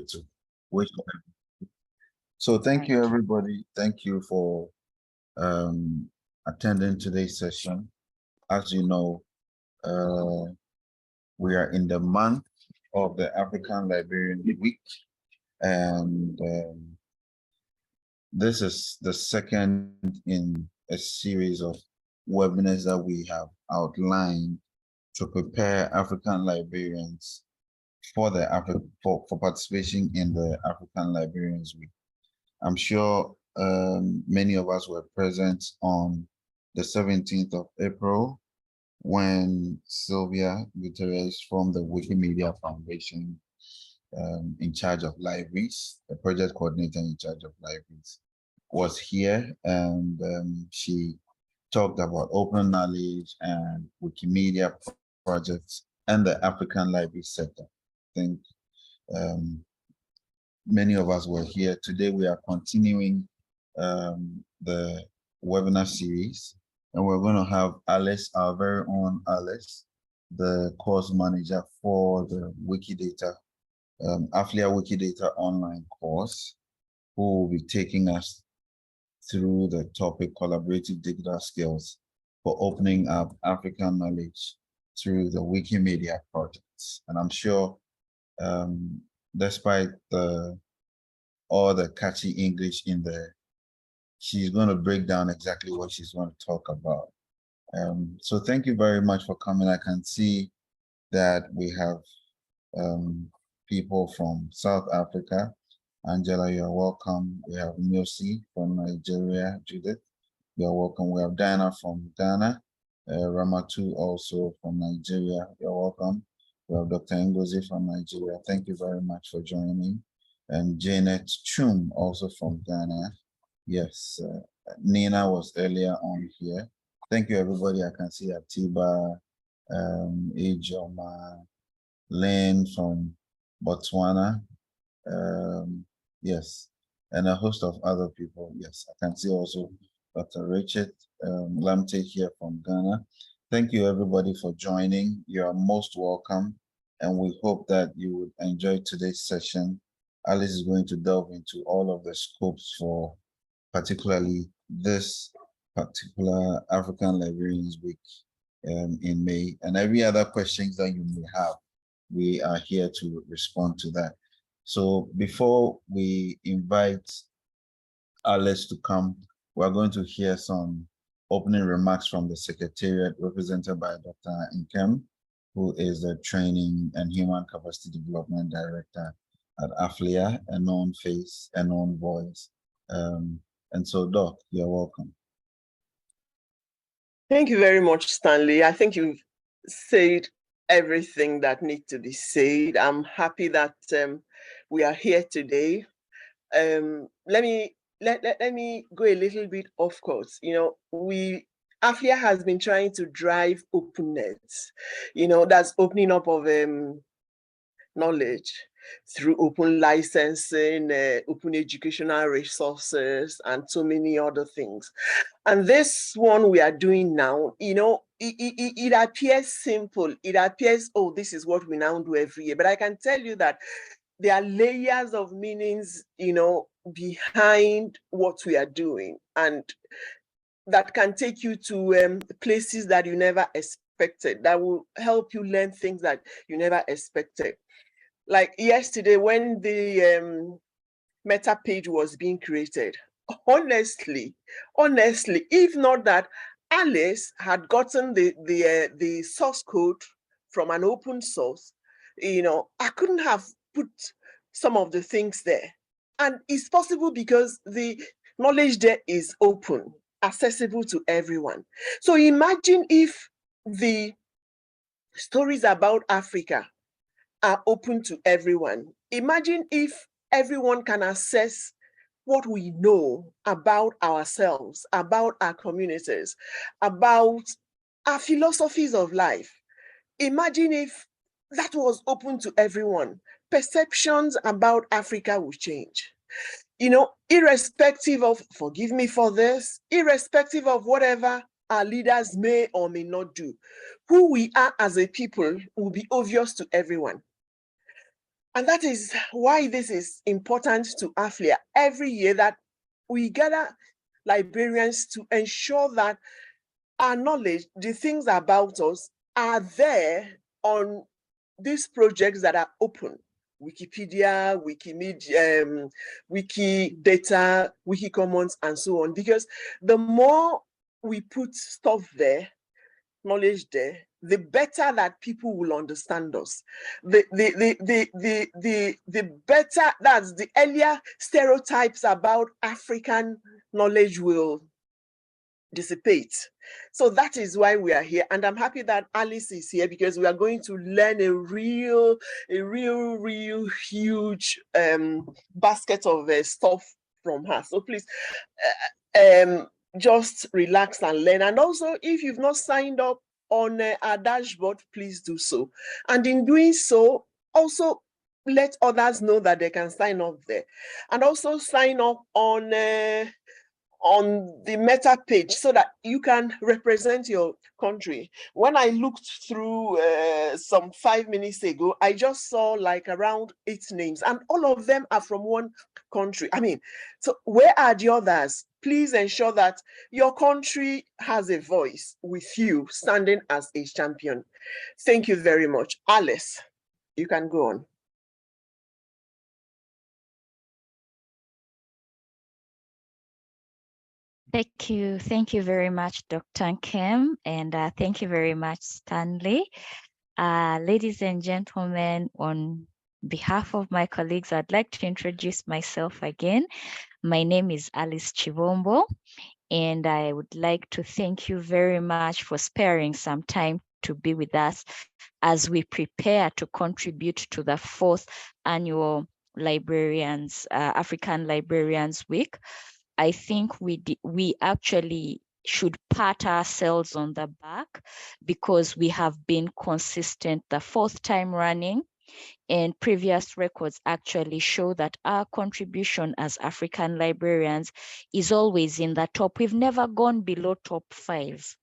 to wait for them. So thank you, everybody. Thank you for attending today's session. As you know, we are in the month of the African Librarian Week, and this is the second in a series of webinars that we have outlined to prepare African librarians for the for participation in the African Librarians Week. I'm sure many of us were present on the 17th of April when Sylvia Guterres from the Wikimedia Foundation, in charge of libraries, the project coordinator in charge of libraries, was here, and she talked about open knowledge and Wikimedia projects and the African library sector. I think many of us were here. Today we are continuing the webinar series, and we're going to have Alice, our very own Alice, the course manager for the Wikidata, AFLIA Wikidata online course, who will be taking us through the topic collaborative digital skills for opening up African knowledge through the Wikimedia projects. And I'm sure despite all the catchy English in there, she's going to break down exactly what she's going to talk about. So thank you very much for coming. I can see that we have people from South Africa. Angela, you're welcome. We have Nyosi from Nigeria. Judith, you're welcome. We have Diana from Ghana. Ramatu also from Nigeria. You're welcome. We have Dr. Ngozi from Nigeria. Thank you very much for joining. And Janet Chum also from Ghana. Yes, Nina was earlier on here. Thank you, everybody. I can see Atiba, Ejoma, Lynn from Botswana. Yes, and a host of other people. Yes, I can see also Dr. Richard Lamte here from Ghana. Thank you, everybody, for joining. You are most welcome, and we hope that you would enjoy today's session. Alice is going to delve into all of the scopes for particularly this particular African Librarians Week in May, and every other questions that you may have, we are here to respond to that. So before we invite Alice to come, we're going to hear some opening remarks from the Secretariat represented by Dr. Nkem, who is the Training and Human Capacity Development Director at AFLIA, a known face, a known voice. And so, Doc, you're welcome. Thank you very much, Stanley. I think you've said everything that needs to be said. I'm happy that we are here today. Let me go a little bit off course. You know, AFLIA has been trying to drive openness. You know, that's opening up of knowledge through open licensing, open educational resources, and so many other things. And this one we are doing now, you know, it appears simple. It appears, oh, this is what we now do every year. But I can tell you that there are layers of meanings, you know, behind what we are doing, and that can take you to places that you never expected, that will help you learn things that you never expected. Like yesterday, when the meta page was being created, honestly, if not that Alice had gotten the source code from an open source, you know, I couldn't have put some of the things there. And it's possible because the knowledge there is open, accessible to everyone. So imagine if the stories about Africa are open to everyone. Imagine if everyone can access what we know about ourselves, about our communities, about our philosophies of life. Imagine if that was open to everyone. Perceptions about Africa will change. You know, irrespective of, forgive me for this, irrespective of whatever our leaders may or may not do, who we are as a people will be obvious to everyone. And that is why this is important to AFLIA every year, that we gather librarians to ensure that our knowledge, the things about us, are there on these projects that are open. Wikipedia, Wikimedia, Wikidata, Wikicommons, and so on. Because the more we put stuff there, knowledge there, the better that people will understand us. The better, that's the earlier stereotypes about African knowledge will dissipate. So that is why we are here. And I'm happy that Alice is here, because we are going to learn a real huge basket of stuff from her. So please, just relax and learn. And also, if you've not signed up on our dashboard, please do so. And in doing so, also let others know that they can sign up there. And also sign up on the Meta page so that you can represent your country. When I looked through some 5 minutes ago, I just saw like around 8 names, and all of them are from one country. I mean, so where are the others? Please ensure that your country has a voice with you standing as a champion. Thank you very much. Alice, you can go on. Thank you very much, Dr. Kim, and thank you very much, Stanley. Ladies and gentlemen, on behalf of my colleagues, I'd like to introduce myself again. My name is Alice Chivombo, and I would like to thank you very much for sparing some time to be with us as we prepare to contribute to the 4th annual African Librarians Week. I think we actually should pat ourselves on the back, because we have been consistent the 4th time running, and previous records actually show that our contribution as African librarians is always in the top. We've never gone below top 5.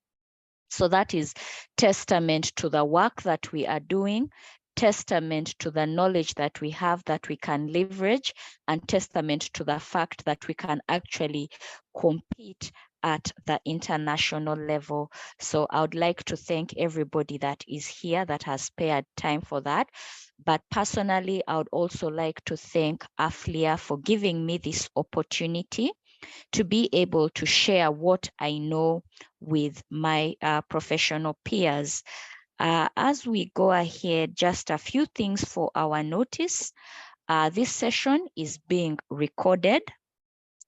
So that is testament to the work that we are doing, testament to the knowledge that we have that we can leverage, and testament to the fact that we can actually compete at the international level. So I would like to thank everybody that is here that has spared time for that. But personally, I would also like to thank AFLIA for giving me this opportunity to be able to share what I know with my professional peers. As we go ahead, just a few things for our notice. This session is being recorded,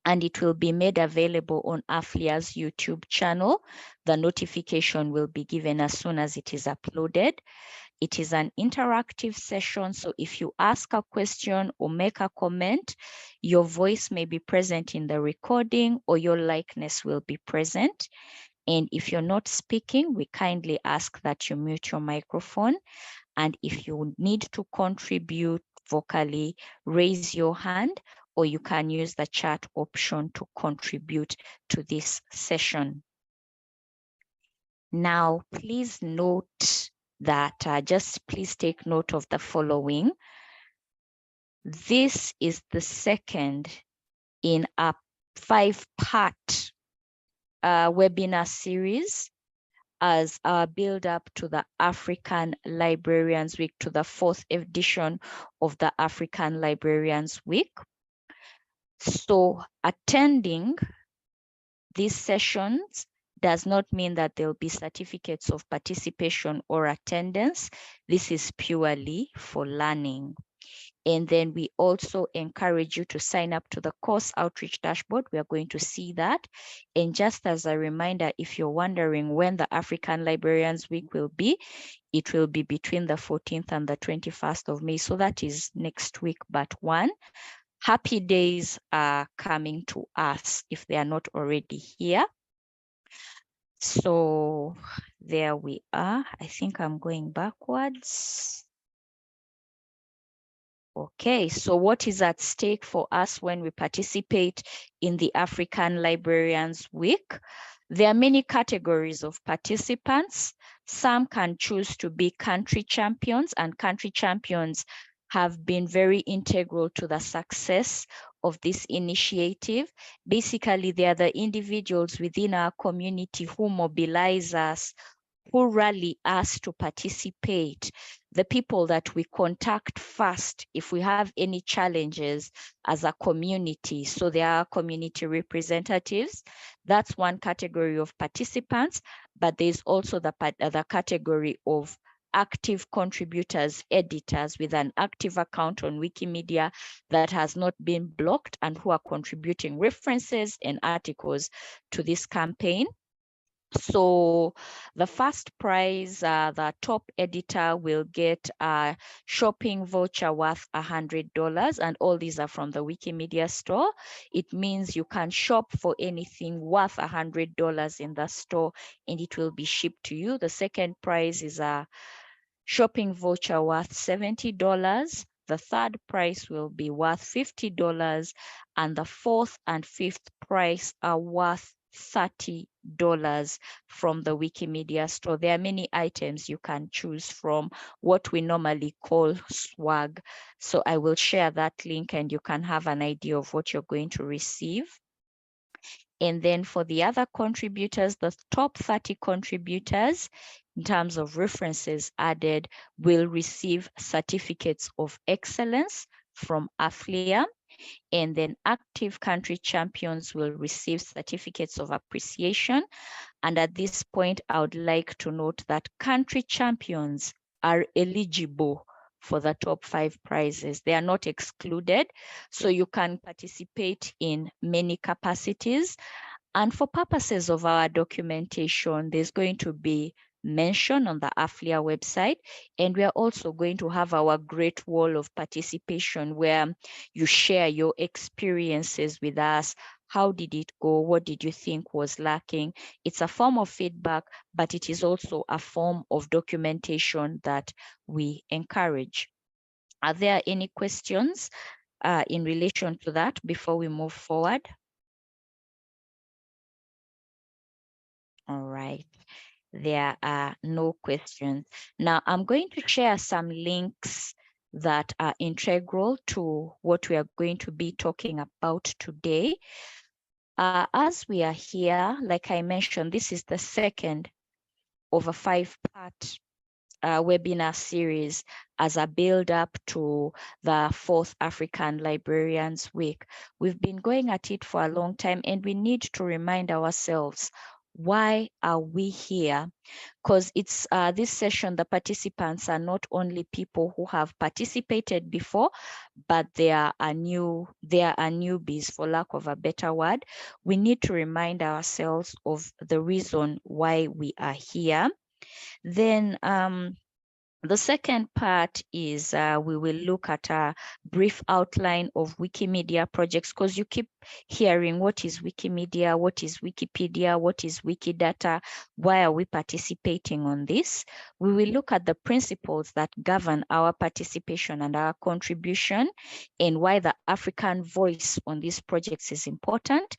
and it will be made available on AFLIA's YouTube channel. The notification will be given as soon as it is uploaded. It is an interactive session, so if you ask a question or make a comment, your voice may be present in the recording, or your likeness will be present. And if you're not speaking, we kindly ask that you mute your microphone. And if you need to contribute vocally, raise your hand, or you can use the chat option to contribute to this session. Now, please note that just please take note of the following. This is the second in a 5-part webinar series as our build up to the African Librarians Week, to the 4th edition of the African Librarians Week. So attending these sessions does not mean that there'll be certificates of participation or attendance. This is purely for learning. And then we also encourage you to sign up to the course outreach dashboard. We are going to see that. And just as a reminder, if you're wondering when the African Librarians Week will be, it will be between the 14th and the 21st of May. So that is next week, but one. Happy days are coming to us if they are not already here. So there we are. I think I'm going backwards. Okay, so what is at stake for us when we participate in the African Librarians Week? There are many categories of participants. Some can choose to be country champions, and country champions have been very integral to the success of this initiative. Basically, they are the individuals within our community who mobilize us, who rally us to participate, the people that we contact first if we have any challenges as a community. So they are community representatives. That's one category of participants, but there's also the category of active contributors, editors with an active account on Wikimedia that has not been blocked and who are contributing references and articles to this campaign. So the first prize, the top editor will get a shopping voucher worth $100, and all these are from the Wikimedia store. It means you can shop for anything worth $100 in the store and it will be shipped to you. The second prize is a shopping voucher worth $70. The third prize will be worth $50, and the fourth and fifth prize are worth $30 from the Wikimedia store. There are many items you can choose from, what we normally call swag. So I will share that link and you can have an idea of what you're going to receive. And then for the other contributors, the top 30 contributors, in terms of references added, will receive certificates of excellence from AFLIA. And then active country champions will receive certificates of appreciation. And at this point, I would like to note that country champions are eligible for the top 5 prizes. They are not excluded, so you can participate in many capacities. And for purposes of our documentation, there's going to be mention on the AFLIA website, and we are also going to have our great wall of participation where you share your experiences with us. How did it go? What did you think was lacking? It's a form of feedback, but it is also a form of documentation that we encourage. Are there any questions in relation to that before we move forward? All right. There are no questions. Now I'm going to share some links that are integral to what we are going to be talking about today. As we are here, like I mentioned, this is the second of a 5-part webinar series as a build up to the 4th African Librarians Week. We've been going at it for a long time and we need to remind ourselves, why are we here? Because it's this session, the participants are not only people who have participated before, but they are newbies, for lack of a better word. We need to remind ourselves of the reason why we are here. Then the second part is we will look at a brief outline of Wikimedia projects, because you keep hearing what is Wikimedia, what is Wikipedia, what is Wikidata, why are we participating on this? We will look at the principles that govern our participation and our contribution and why the African voice on these projects is important.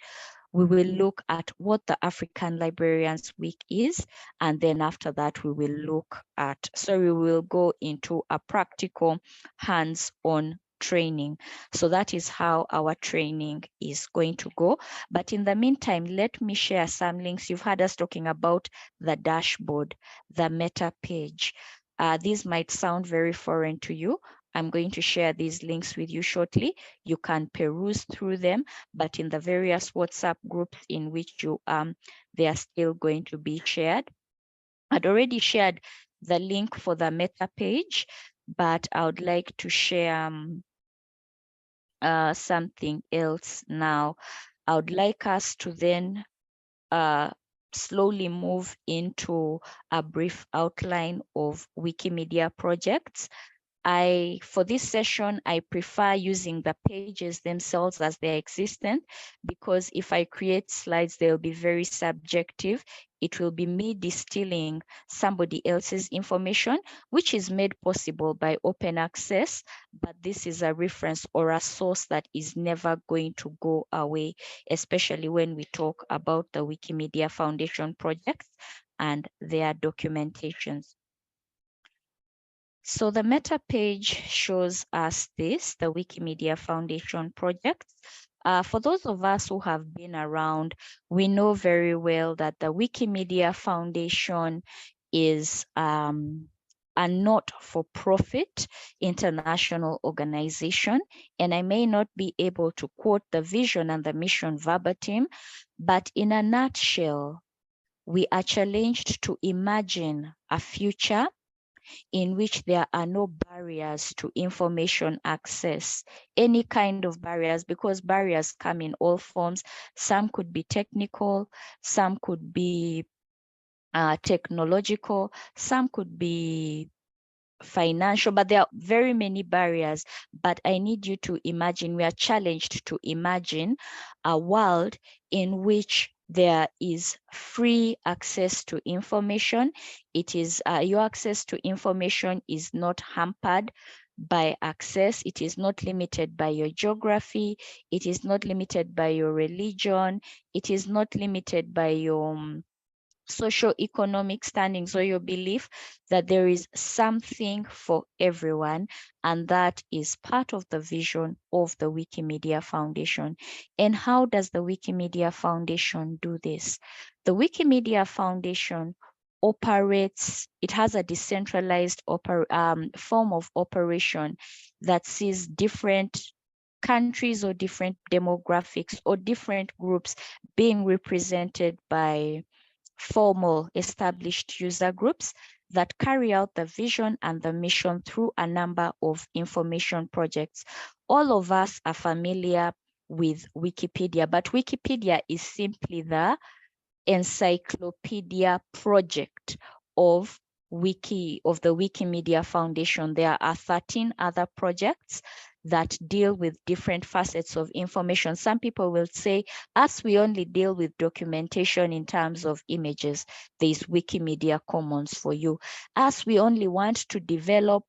We will look at what the African Librarians Week is, and then after that we will go into a practical hands-on training. So that is how our training is going to go. But in the meantime, let me share some links. You've heard us talking about the dashboard, the meta page. These might sound very foreign to you. I'm going to share these links with you shortly. You can peruse through them, but in the various WhatsApp groups in which you they are still going to be shared. I'd already shared the link for the meta page, but I would like to share something else now. I would like us to then slowly move into a brief outline of Wikimedia projects. For this session, I prefer using the pages themselves as they're existent, because if I create slides, they'll be very subjective. It will be me distilling somebody else's information, which is made possible by open access, but this is a reference or a source that is never going to go away, especially when we talk about the Wikimedia Foundation projects and their documentations. So the meta page shows us this, the Wikimedia Foundation project. For those of us who have been around, we know very well that the Wikimedia Foundation is a not-for-profit international organization, and I may not be able to quote the vision and the mission verbatim, but in a nutshell, we are challenged to imagine a future in which there are no barriers to information access, any kind of barriers, because barriers come in all forms. Some could be technical, some could be technological, some could be financial, but there are very many barriers. But I need you to imagine, we are challenged to imagine a world in which there is free access to information. It is your access to information is not hampered by access. It is not limited by your geography. It is not limited by your religion. It is not limited by your socioeconomic standings or your belief, that there is something for everyone, and that is part of the vision of the Wikimedia Foundation. And how does the Wikimedia Foundation do this? The Wikimedia Foundation operates, it has a decentralized form of operation that sees different countries or different demographics or different groups being represented by formal established user groups that carry out the vision and the mission through a number of information projects. All of us are familiar with Wikipedia, but Wikipedia is simply the encyclopedia project of the Wikimedia Foundation. There are 13 other projects that deal with different facets of information. Some people will say, as we only deal with documentation in terms of images, there's Wikimedia Commons for you. As we only want to develop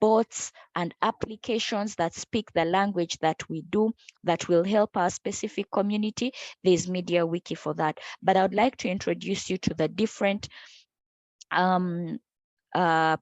bots and applications that speak the language that we do, that will help our specific community, there's Media Wiki for that. But I would like to introduce you to the different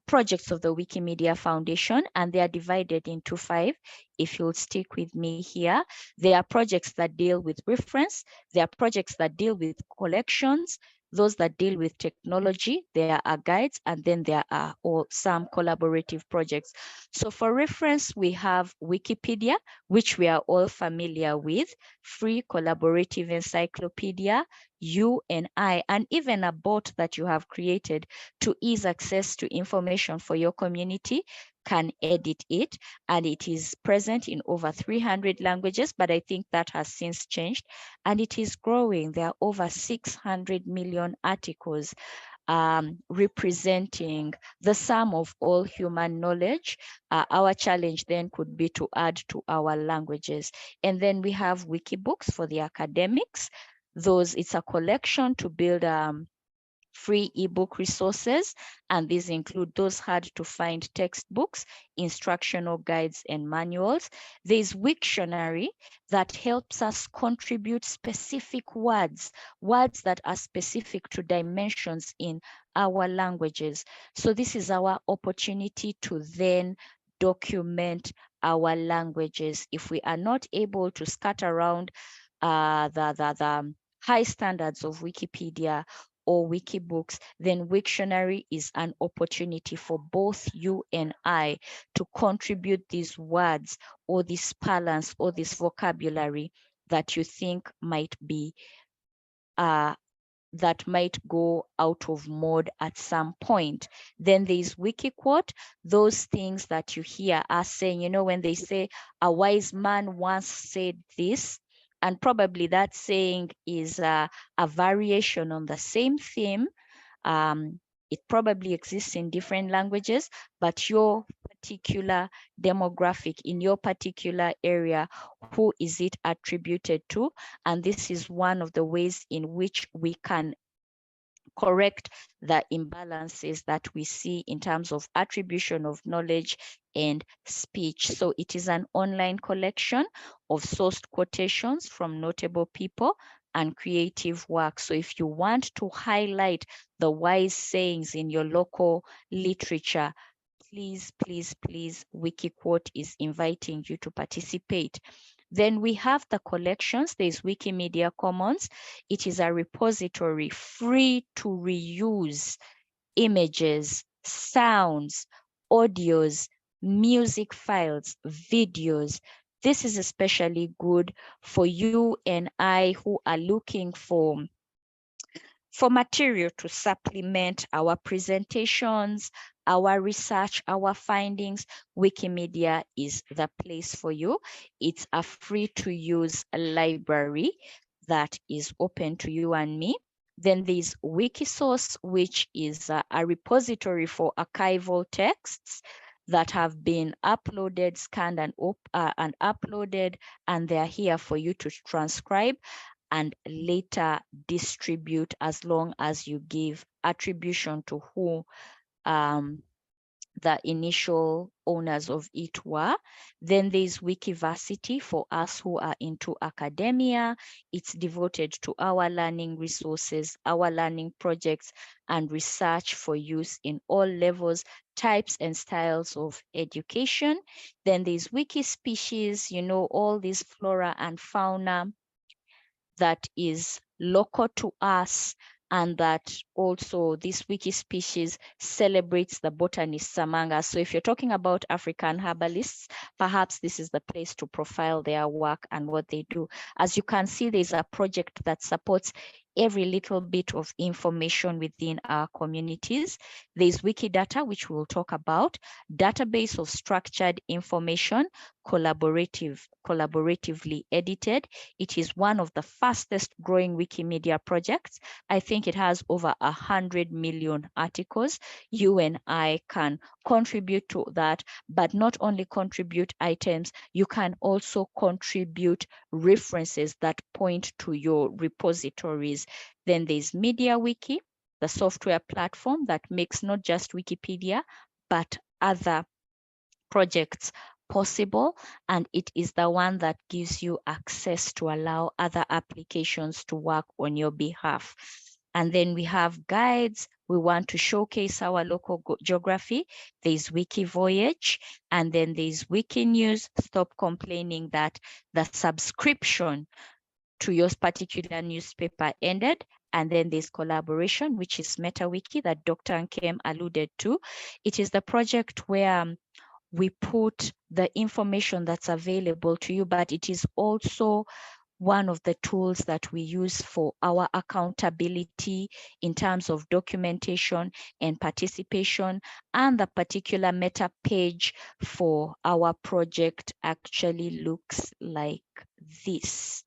projects of the Wikimedia Foundation, and they are divided into 5. If you'll stick with me here, there are projects that deal with reference, there are projects that deal with collections, those that deal with technology, there are guides, and then there are some collaborative projects. So for reference, we have Wikipedia, which we are all familiar with, free collaborative encyclopedia, you and I, and even a bot that you have created to ease access to information for your community can edit it, and it is present in over 300 languages, but I think that has since changed, and it is growing. There are over 600 million articles representing the sum of all human knowledge. Our challenge then could be to add to our languages. And then we have Wikibooks for the academics. It's a collection to build free ebook resources, and these include those hard to find textbooks, instructional guides, and manuals. There's Wiktionary that helps us contribute specific words that are specific to dimensions in our languages. So this is our opportunity to then document our languages. If we are not able to skirt around the high standards of Wikipedia or Wikibooks, then Wiktionary is an opportunity for both you and I to contribute these words or this balance or this vocabulary that you think might be that might go out of mode at some point. Then there's Wikiquote, those things that you hear us saying, you know, when they say a wise man once said this, and probably that saying is a variation on the same theme. It probably exists in different languages, but your particular demographic in your particular area, who is it attributed to? And this is one of the ways in which we can correct the imbalances that we see in terms of attribution of knowledge and speech. So it is an online collection of sourced quotations from notable people and creative work. So if you want to highlight the wise sayings in your local literature, please, please, please, Wikiquote is inviting you to participate. Then we have the collections. There's Wikimedia Commons. It is a repository free to reuse images, sounds, audios, music files, videos. This is especially good for you and I who are looking for material to supplement our presentations, our research, our findings. Wikimedia is the place for you. It's a free to use library that is open to you and me. Then there's Wikisource, which is a repository for archival texts that have been uploaded, scanned and uploaded, and they're here for you to transcribe and later distribute, as long as you give attribution to who the initial owners of it were. Then there's Wikiversity for us who are into academia. It's devoted to our learning resources, our learning projects, and research for use in all levels, types, and styles of education. Then there's Wikispecies, you know, all these flora and fauna that is local to us, and that also this wiki species celebrates the botanists among us. So if you're talking about African herbalists, perhaps this is the place to profile their work and what they do. As you can see, there's a project that supports every little bit of information within our communities. There's Wikidata, which we'll talk about, database of structured information, collaboratively edited. It is one of the fastest growing Wikimedia projects. I think it has over 100 million articles. You and I can contribute to that, but not only contribute items, you can also contribute references that point to your repositories. Then there's MediaWiki, the software platform that makes not just Wikipedia, but other projects possible, and it is the one that gives you access to allow other applications to work on your behalf. And then we have guides. We want to showcase our local geography. There's Wikivoyage, and then there's Wikinews. Stop complaining that the subscription to your particular newspaper ended. And then there's collaboration, which is MetaWiki that Dr. Nkem alluded to. It is the project where we put the information that's available to you, but it is also one of the tools that we use for our accountability in terms of documentation and participation. And the particular meta page for our project actually looks like this.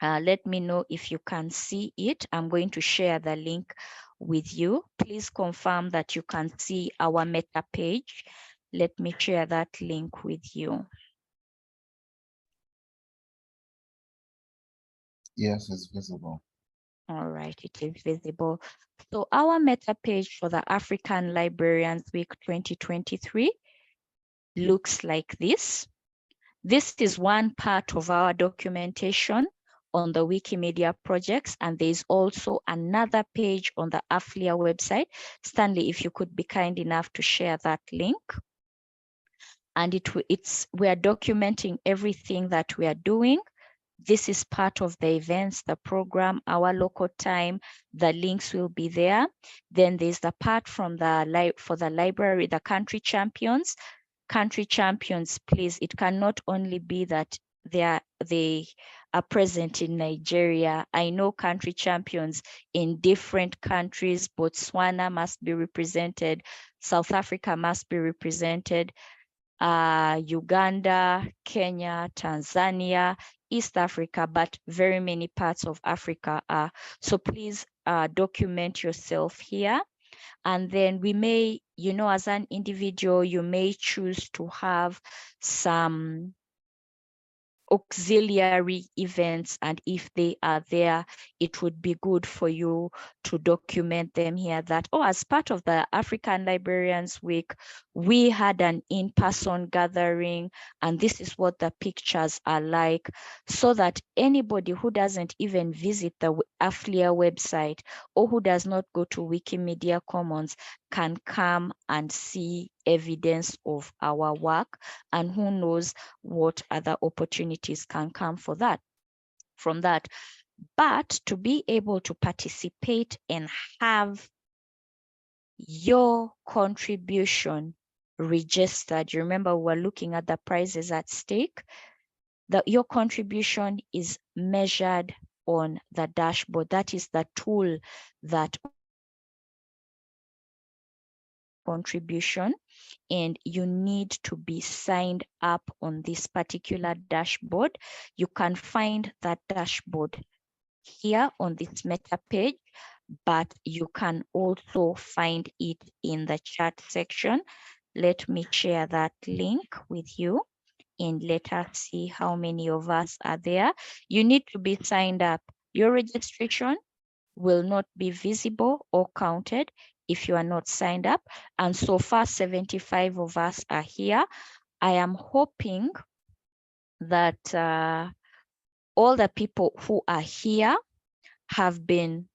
Let me know if you can see it. I'm going to share the link with you. Please confirm that you can see our meta page. Let me share that link with you. Yes, it's visible. All right, it is visible. So our meta page for the African Librarians Week 2023 looks like this. This is one part of our documentation on the Wikimedia projects, and there's also another page on the AFLIA website. Stanley, if you could be kind enough to share that link. And we are documenting everything that we are doing. This is part of the events, the program, our local time. The links will be there. Then there's the part from for the library, the country champions. Country champions, please, it cannot only be that they are present in Nigeria. I know country champions in different countries. Botswana must be represented. South Africa must be represented. Uganda, Kenya, Tanzania, East Africa, but very many parts of Africa are. So please document yourself here. And then we may, you know, as an individual, you may choose to have some auxiliary events, and if they are there, it would be good for you to document them here that, oh, as part of the African Librarians Week, we had an in-person gathering and this is what the pictures are like, so that anybody who doesn't even visit the AFLIA website or who does not go to Wikimedia Commons can come and see evidence of our work, and who knows what other opportunities can come from that. But to be able to participate and have your contribution registered, you remember we were looking at the prizes at stake, that your contribution is measured on the dashboard. That is the tool that contribution, and you need to be signed up on this particular dashboard. You can find that dashboard here on this meta page, but you can also find it in the chat section. Let me share that link with you and let us see how many of us are there. You need to be signed up. Your registration will not be visible or counted if you are not signed up. And so far, 75 of us are here. I am hoping that all the people who are here have been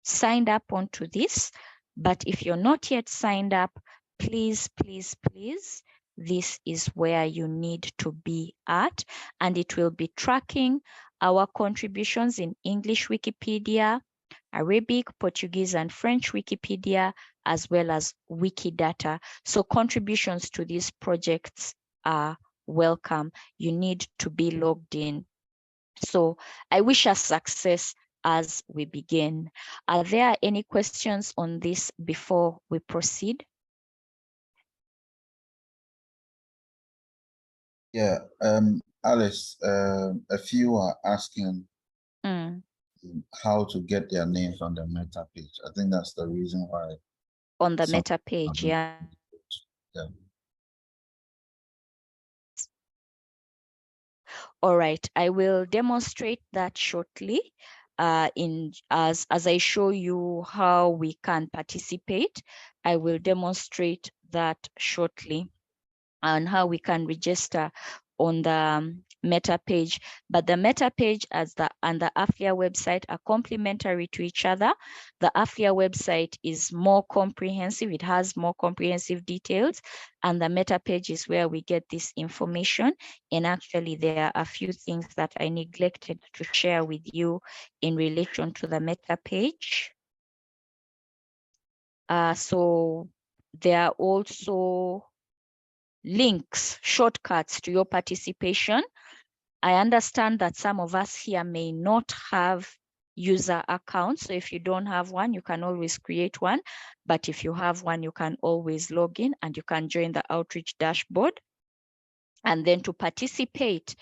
signed up onto this. But if you're not yet signed up, please, please, please, this is where you need to be at. And it will be tracking our contributions in English Wikipedia, Arabic, Portuguese, and French Wikipedia, as well as Wikidata. So contributions to these projects are welcome. You need to be logged in. So I wish us success as we begin. Are there any questions on this before we proceed? Yeah, Alice, a few are asking how to get their names on the meta page. I think that's the reason why. On the meta page, yeah. Yeah. All right, I will demonstrate that shortly as I show you how we can participate. I will demonstrate that shortly and how we can register on the meta page. But the meta page and the AFLIA website are complementary to each other. The AFLIA website is more comprehensive. It has more comprehensive details. And the meta page is where we get this information. And actually, there are a few things that I neglected to share with you in relation to the meta page. So there are also links, shortcuts to your participation. I understand that some of us here may not have user accounts. So if you don't have one, you can always create one. But if you have one, you can always log in and you can join the outreach dashboard. And then to participate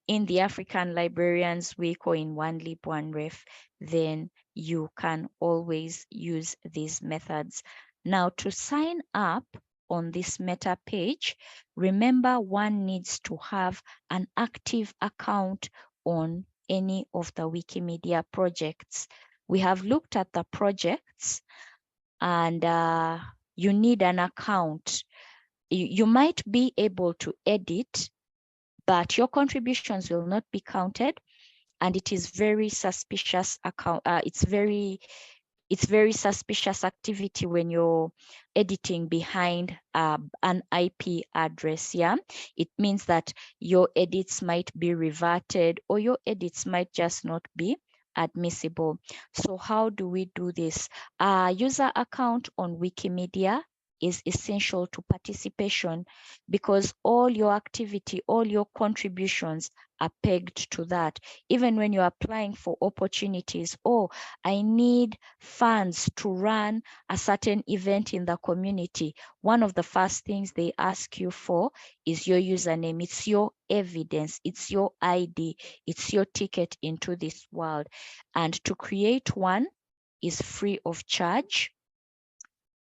in the African Librarians Week or in One Lib, One Ref, then you can always use these methods. Now to sign up on this meta page, remember one needs to have an active account on any of the Wikimedia projects. We have looked at the projects and you need an account. You might be able to edit, but your contributions will not be counted, and it is very suspicious account. It's very suspicious activity when you're editing behind an IP address. Yeah, it means that your edits might be reverted or your edits might just not be admissible. So how do we do this? User account on Wikimedia is essential to participation because all your activity, all your contributions are pegged to that. Even when you're applying for opportunities, oh, I need funds to run a certain event in the community, one of the first things they ask you for is your username. It's your evidence, it's your ID, it's your ticket into this world. And to create one is free of charge.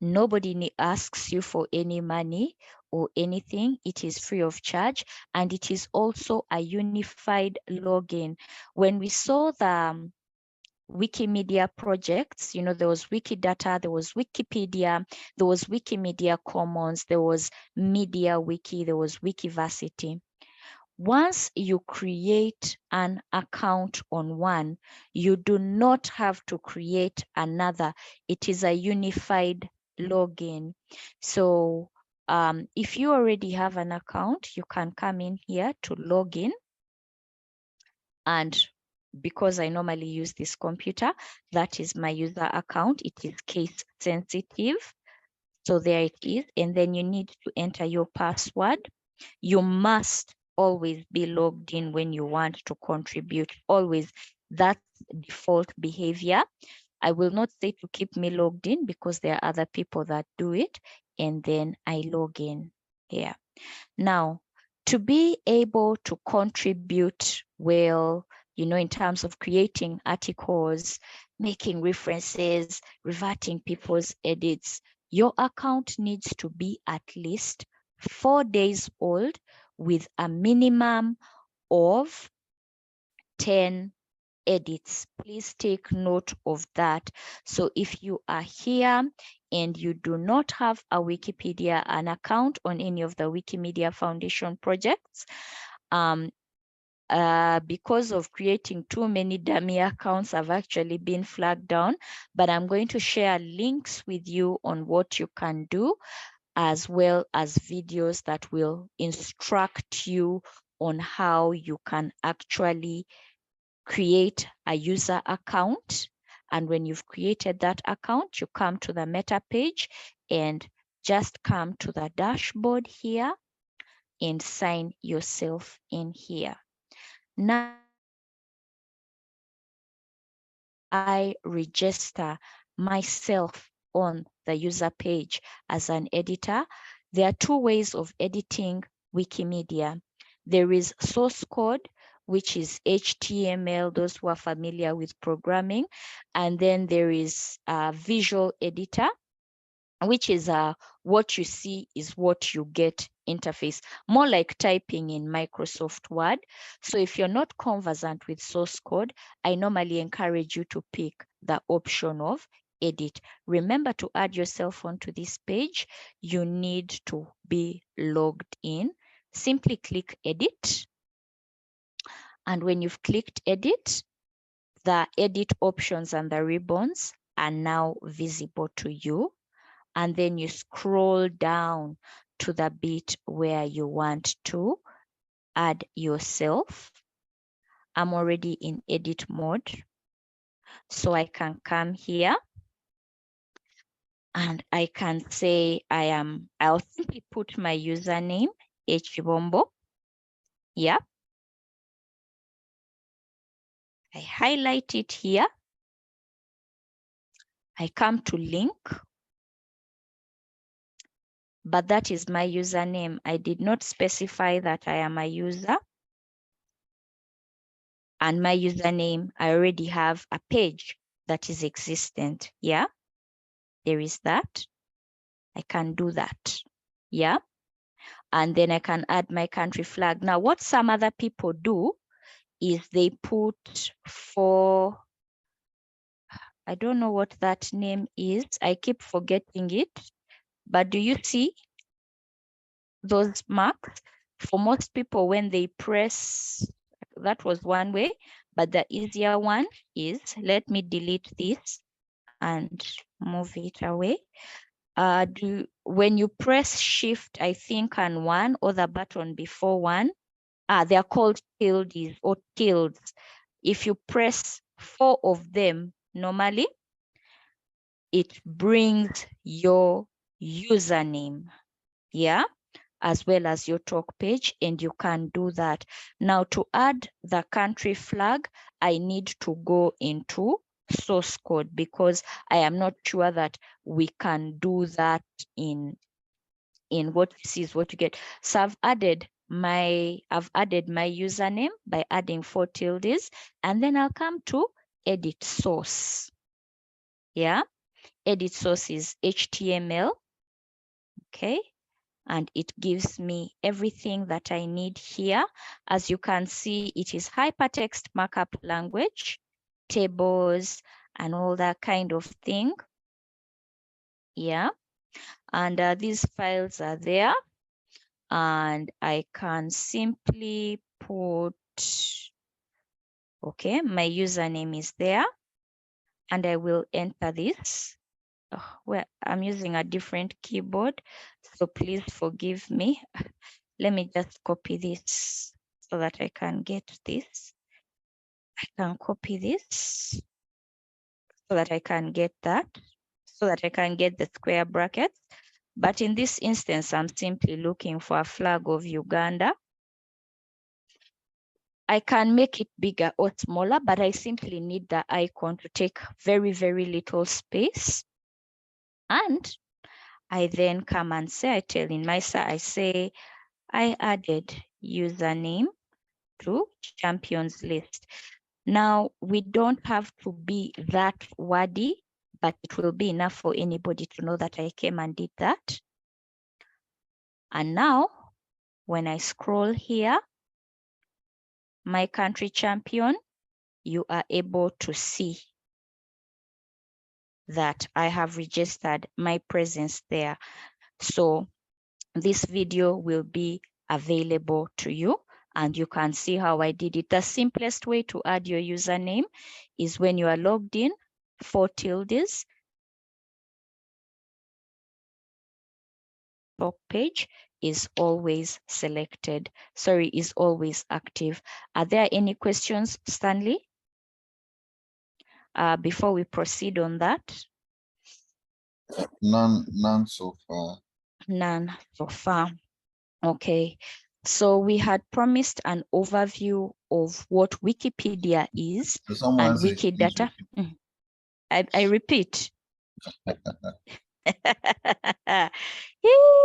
Nobody asks you for any money. or anything. It is free of charge, and it is also a unified login. When we saw the Wikimedia projects, you know, there was Wikidata, there was Wikipedia, there was Wikimedia Commons, there was Media Wiki, there was Wikiversity. Once you create an account on one, you do not have to create another. It is a unified login. So if you already have an account, you can come in here to log in. And because I normally use this computer, that is my user account. It is case sensitive. So there it is. And then you need to enter your password. You must always be logged in when you want to contribute. Always. That's default behavior. I will not say to keep me logged in because there are other people that do it. And then I log in here. Now, to be able to contribute well, you know, in terms of creating articles, making references, reverting people's edits, your account needs to be at least 4 days old with a minimum of 10 edits. Please take note of that. So if you are here and you do not have a Wikipedia, an account on any of the Wikimedia Foundation projects, because of creating too many dummy accounts, have actually been flagged down, but I'm going to share links with you on what you can do, as well as videos that will instruct you on how you can actually create a user account. And when you've created that account, you come to the meta page and just come to the dashboard here and sign yourself in here. Now, I register myself on the user page as an editor. There are two ways of editing Wikimedia. There is source code, which is HTML, those who are familiar with programming. And then there is a visual editor, which is what you see is what you get interface, more like typing in Microsoft Word. So if you're not conversant with source code, I normally encourage you to pick the option of edit. Remember to add yourself onto this page, you need to be logged in. Simply click edit. And when you've clicked edit, the edit options and the ribbons are now visible to you. And then you scroll down to the bit where you want to add yourself. I'm already in edit mode, so I can come here and I can say I'll simply put my username, Hbombo. Yeah. I highlight it here. I come to link, but that is my username. I did not specify that I am a user. And my username, I already have a page that is existent. Yeah, there is that. I can do that. Yeah, and then I can add my country flag. Now, what some other people do is they put I don't know what that name is. I keep forgetting it. But do you see those marks? For most people, when they press, that was one way, but the easier one is, let me delete this and move it away. When you press shift, I think, and 1 or the button before 1, they are called tildes or tildes. If you press 4 of them normally, it brings your username, yeah, as well as your talk page, and you can do that. Now, to add the country flag, I need to go into source code because I am not sure that we can do that in what you see is what you get. So I've added my username by adding 4 tildes, and then I'll come to edit source. Yeah, edit source is HTML. Okay, and it gives me everything that I need here. As you can see, it is hypertext markup language, tables, and all that kind of thing. Yeah, and these files are there, and I can simply put, okay, my username is there, and I will enter this. Oh, well, I'm using a different keyboard, so please forgive me. Let me just copy this so that I can get this. I can copy this so that I can get that, so that I can get the square brackets. But in this instance, I'm simply looking for a flag of Uganda. I can make it bigger or smaller, but I simply need the icon to take very, very little space. And I then come and say, I tell in my side, I say, I added username to champions list. Now, we don't have to be that wordy, but it will be enough for anybody to know that I came and did that. And now, when I scroll here, my country champion, you are able to see that I have registered my presence there. So this video will be available to you, and you can see how I did it. The simplest way to add your username is when you are logged in, 4 tildes, top page is always selected. Sorry, is always active. Are there any questions, Stanley? Before we proceed on that? None so far. None so far. Okay. So we had promised an overview of what Wikipedia is So someone and says, please Wikidata. repeat. I repeat.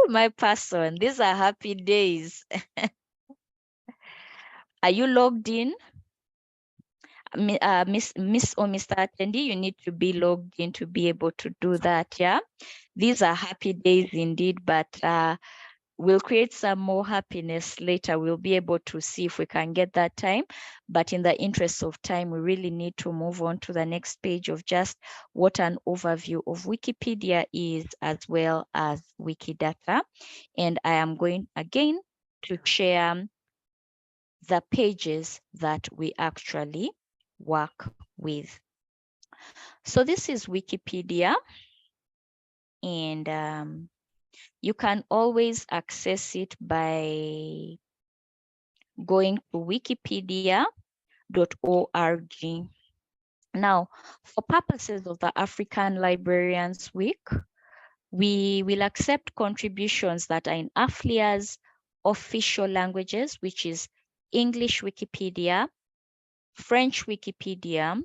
My person, these are happy days. Are you logged in? Miss or Mr. Attendee, you need to be logged in to be able to do that, yeah? These are happy days indeed, but we'll create some more happiness later. We'll be able to see if we can get that time. But in the interest of time, we really need to move on to the next page of just what an overview of Wikipedia is, as well as Wikidata. And I am going again to share the pages that we actually work with. So this is Wikipedia, and you can always access it by going to wikipedia.org. Now, for purposes of the African Librarians Week, we will accept contributions that are in AFLIA's official languages, which is English Wikipedia, French Wikipedia,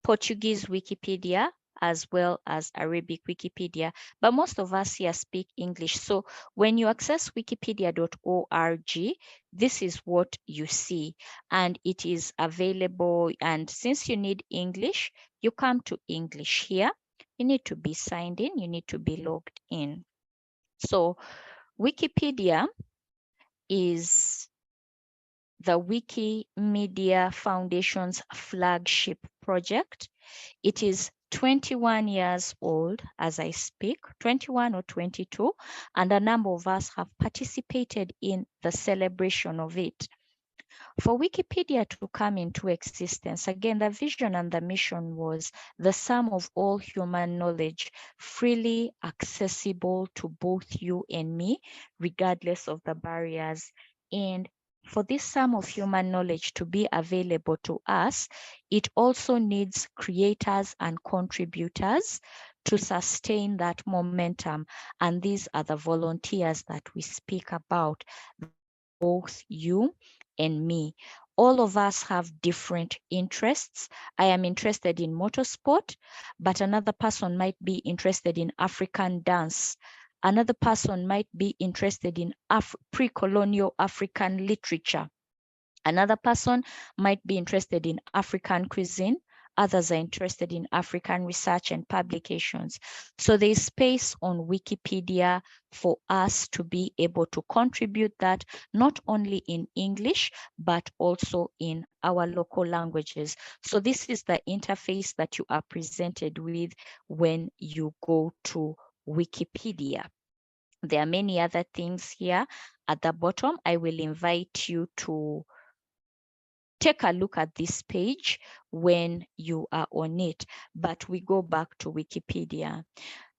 Portuguese Wikipedia, as well as Arabic Wikipedia. But most of us here speak English. So when you access wikipedia.org, this is what you see, and it is available. And since you need English, you come to English here. You need to be signed in, you need to be logged in. So Wikipedia is the Wikimedia Foundation's flagship project. It is 21 years old as I speak, 21 or 22, and a number of us have participated in the celebration of it. For Wikipedia to come into existence, again, the vision and the mission was the sum of all human knowledge, freely accessible to both you and me, regardless of the barriers. And for this sum of human knowledge to be available to us, it also needs creators and contributors to sustain that momentum. And these are the volunteers that we speak about, both you and me. All of us have different interests. I am interested in motorsport, but another person might be interested in African dance. Another person might be interested in pre-colonial African literature. Another person might be interested in African cuisine. Others are interested in African research and publications. So there is space on Wikipedia for us to be able to contribute that, not only in English, but also in our local languages. So this is the interface that you are presented with when you go to Wikipedia. There are many other things here at the bottom. I will invite you to take a look at this page when you are on it, but we go back to Wikipedia.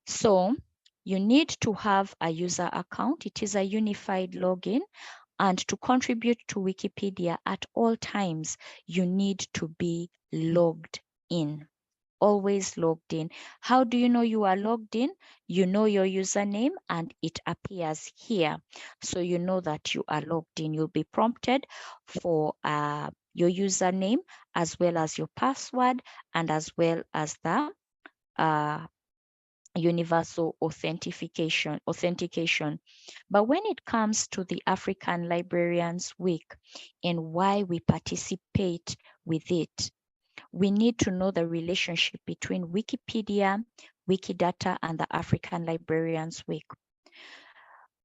So you need to have a user account. It is a unified login. And to contribute to Wikipedia at all times, you need to be logged in. Always logged in. How do you know you are logged in? You know your username and it appears here. So you know that you are logged in. You'll be prompted for your username as well as your password and as well as the universal authentication. But when it comes to the African Librarians Week and why we participate with it, we need to know the relationship between Wikipedia, Wikidata, and the African Librarians Week.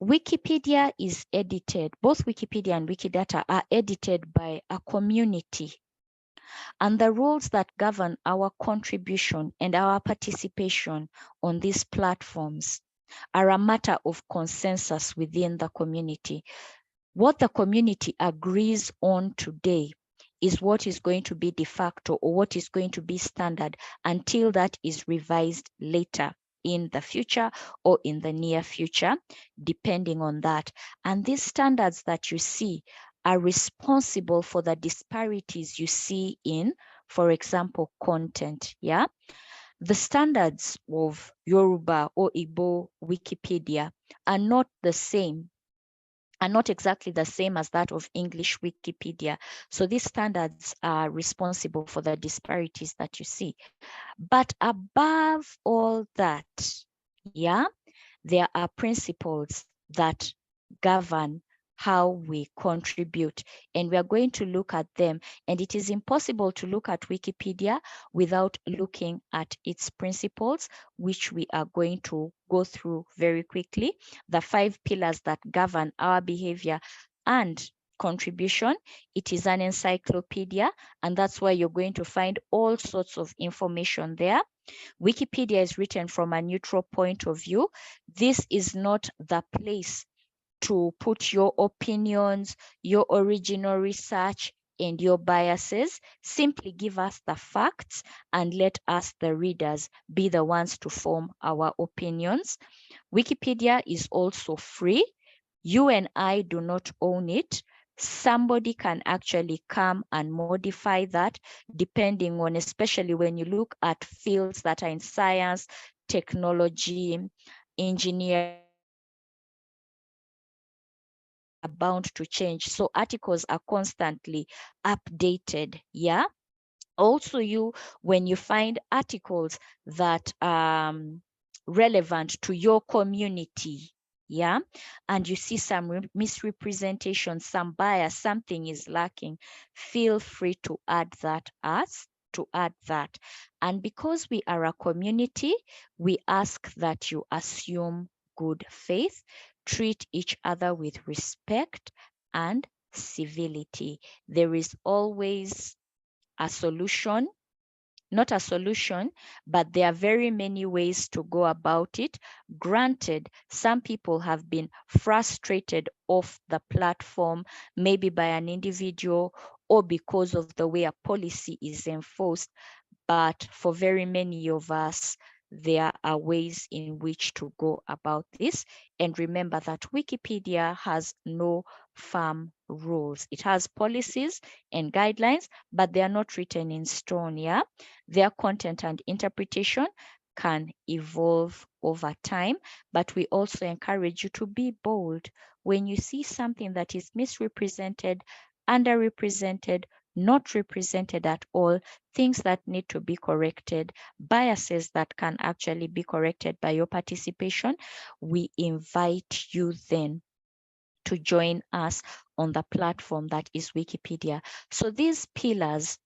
Wikipedia is edited, both Wikipedia and Wikidata are edited by a community. And the rules that govern our contribution and our participation on these platforms are a matter of consensus within the community. What the community agrees on today is what is going to be de facto or what is going to be standard until that is revised later in the future or in the near future, depending on that. And these standards that you see are responsible for the disparities you see in, for example, content, yeah? The standards of Yoruba or Igbo Wikipedia are not the same, are not exactly the same as that of English Wikipedia. So these standards are responsible for the disparities that you see. But above all that, yeah, there are principles that govern how we contribute, and we are going to look at them. And it is impossible to look at Wikipedia without looking at its principles, which we are going to go through very quickly. The 5 pillars that govern our behavior and contribution. It is an encyclopedia, and that's why you're going to find all sorts of information there. Wikipedia is written from a neutral point of view. This is not the place to put your opinions, your original research, and your biases. Simply give us the facts and let us, the readers, be the ones to form our opinions. Wikipedia is also free. You and I do not own it. Somebody can actually come and modify that depending on, especially when you look at fields that are in science, technology, engineering, are bound to change. So articles are constantly updated, yeah? Also, when you find articles that relevant to your community, yeah, and you see some misrepresentation, some bias, something is lacking, feel free to add that And because we are a community, we ask that you assume good faith, treat each other with respect and civility. There is always a solution, not a solution, but there are very many ways to go about it. Granted, some people have been frustrated off the platform, maybe by an individual or because of the way a policy is enforced. But for very many of us, there are ways in which to go about this. And remember that Wikipedia has no firm rules. It has policies and guidelines, but they are not written in stone, yeah? Their content and interpretation can evolve over time, but we also encourage you to be bold. When you see something that is misrepresented, underrepresented, not represented at all, things that need to be corrected, biases that can actually be corrected by your participation, we invite you then to join us on the platform that is Wikipedia. So these pillars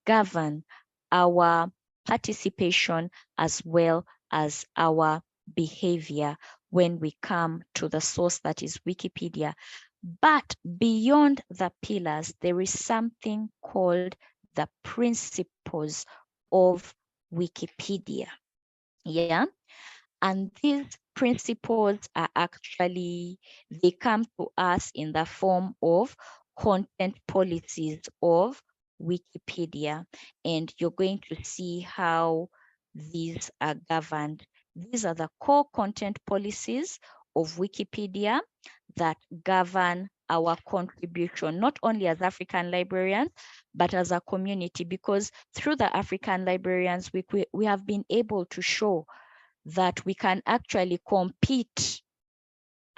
govern our participation as well as our behavior when we come to the source that is Wikipedia. But beyond the pillars, there is something called the principles of Wikipedia. Yeah. And these principles are actually, they come to us in the form of content policies of Wikipedia. And you're going to see how these are governed. These are the core content policies of Wikipedia that govern our contribution, not only as African librarians, but as a community, because through the African Librarians Week, we have been able to show that we can actually compete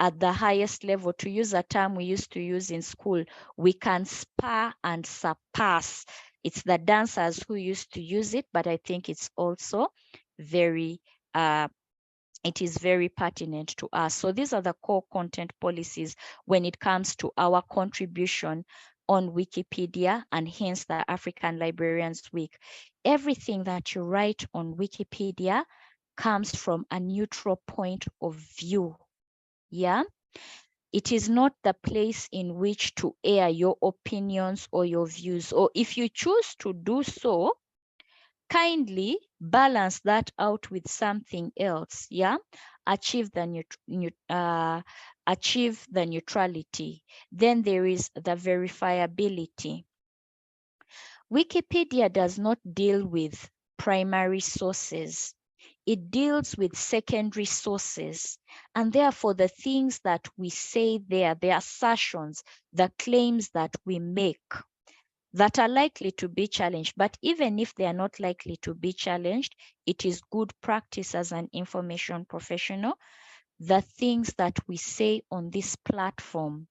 at the highest level. To use a term we used to use in school, we can spar and surpass. It's the dancers who used to use it, but I think it's also very it is very pertinent to us. So these are the core content policies when it comes to our contribution on Wikipedia, and hence the African Librarians Week. Everything that you write on Wikipedia comes from a neutral point of view. Yeah. It is not the place in which to air your opinions or your views, or if you choose to do so, kindly balance that out with something else. Yeah, achieve the neutrality. Then there is the verifiability. Wikipedia does not deal with primary sources. It deals with secondary sources, and therefore the things that we say there, the assertions, the claims that we make, that are likely to be challenged. But even if they are not likely to be challenged, it is good practice as an information professional. The things that we say on this platform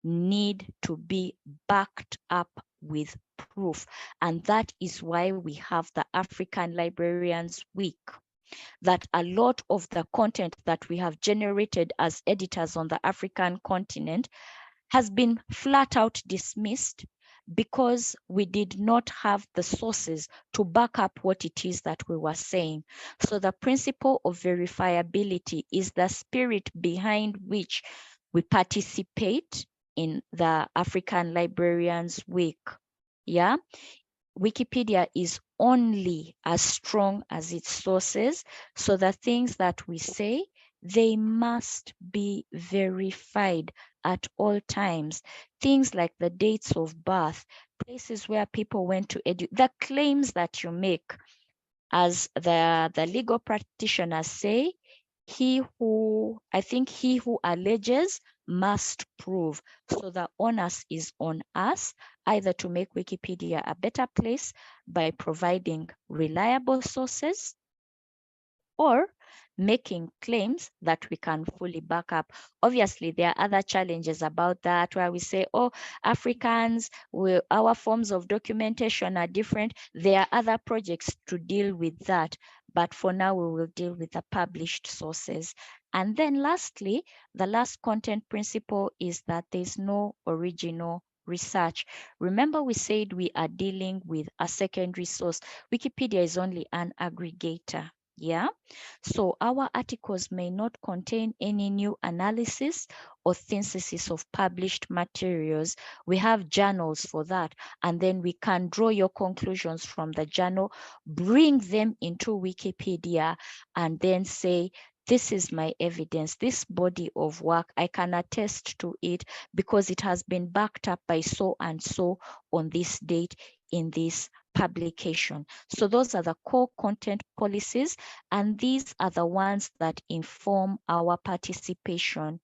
need to be backed up with proof. And that is why we have the African Librarians Week, that a lot of the content that we have generated as editors on the African continent has been flat out dismissed because we did not have the sources to back up what it is that we were saying. So the principle of verifiability is the spirit behind which we participate in the African Librarians Week. Yeah. Wikipedia is only as strong as its sources. So the things that we say, they must be verified at all times. Things like the dates of birth, places where people went to educate, the claims that you make, as the legal practitioners say, he who alleges must prove. So the onus is on us either to make Wikipedia a better place by providing reliable sources, or making claims that we can fully back up. Obviously, there are other challenges about that where we say, oh, Africans, our forms of documentation are different. There are other projects to deal with that. But for now, we will deal with the published sources. And then lastly, the last content principle is that there's no original research. Remember, we said we are dealing with a secondary source. Wikipedia is only an aggregator. Yeah, so our articles may not contain any new analysis or synthesis of published materials. We have journals for that, and then we can draw your conclusions from the journal, bring them into Wikipedia, and then say, this is my evidence, this body of work, I can attest to it because it has been backed up by so and so on this date in this publication. So those are the core content policies, and these are the ones that inform our participation,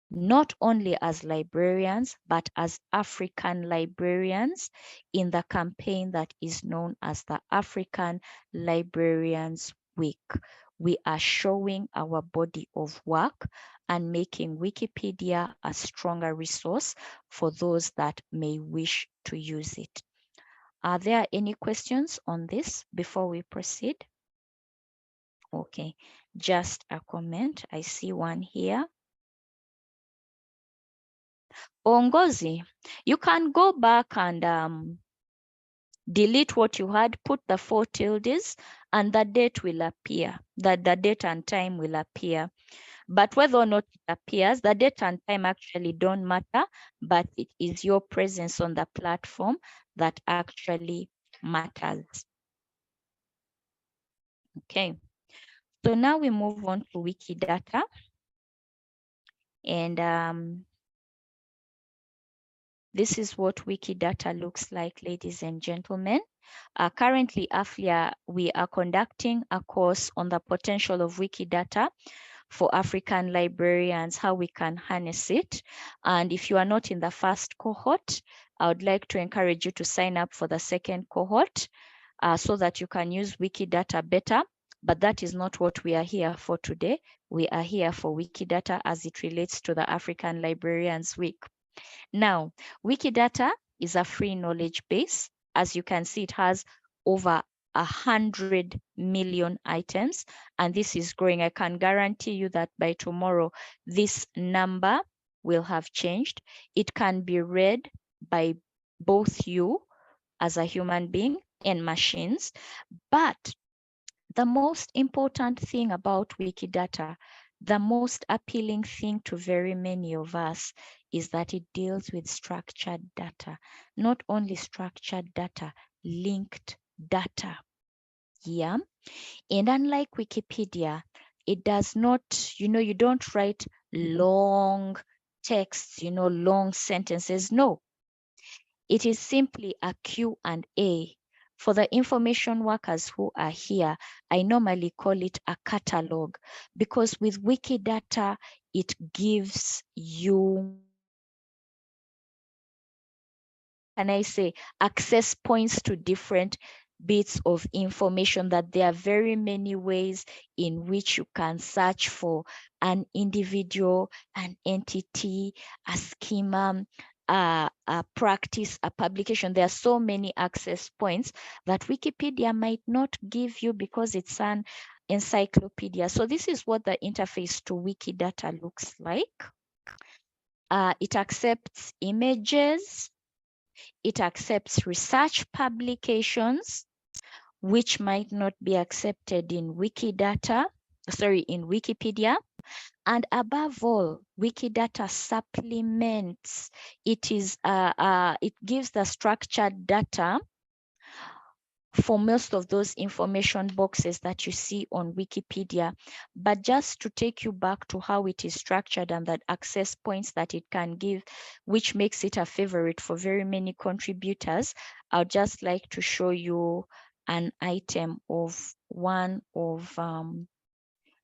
not only as librarians, but as African librarians in the campaign that is known as the African Librarians Week. We are showing our body of work and making Wikipedia a stronger resource for those that may wish to use it. Are there any questions on this before we proceed? Okay, just a comment. I see one here. Ongozi, you can go back and delete what you had, put the 4 tildes, and the date will appear. The date and time will appear. But whether or not it appears, the date and time actually don't matter, but it is your presence on the platform that actually matters. Okay, so now we move on to Wikidata. And this is what Wikidata looks like, ladies and gentlemen. Currently, AFLIA, we are conducting a course on the potential of Wikidata for African librarians, how we can harness it. And if you are not in the first cohort, I would like to encourage you to sign up for the second cohort so that you can use Wikidata better. But that is not what we are here for today. We are here for Wikidata as it relates to the African Librarians Week. Now, Wikidata is a free knowledge base. As you can see, it has over 100 million items, and this is growing. I can guarantee you that by tomorrow, this number will have changed. It can be read by both you as a human being and machines. But the most important thing about Wikidata, the most appealing thing to very many of us, is that it deals with structured data. Not only structured data, linked data. Yeah. And unlike Wikipedia, it does not, you don't write long texts, long sentences. No, it is simply a Q&A. For the information workers who are here, I normally call it a catalog, because with Wikidata, it gives you, can I say, access points to different bits of information, that there are very many ways in which you can search for an individual, an entity, a schema, a practice, a publication. There are so many access points that Wikipedia might not give you because it's an encyclopedia. So this is what the interface to Wikidata looks like. It accepts images. It accepts research publications, which might not be accepted in Wikipedia. And above all, Wikidata supplements. It gives the structured data for most of those information boxes that you see on Wikipedia. But just to take you back to how it is structured and that access points that it can give, which makes it a favorite for very many contributors, I'd just like to show you an item of one of,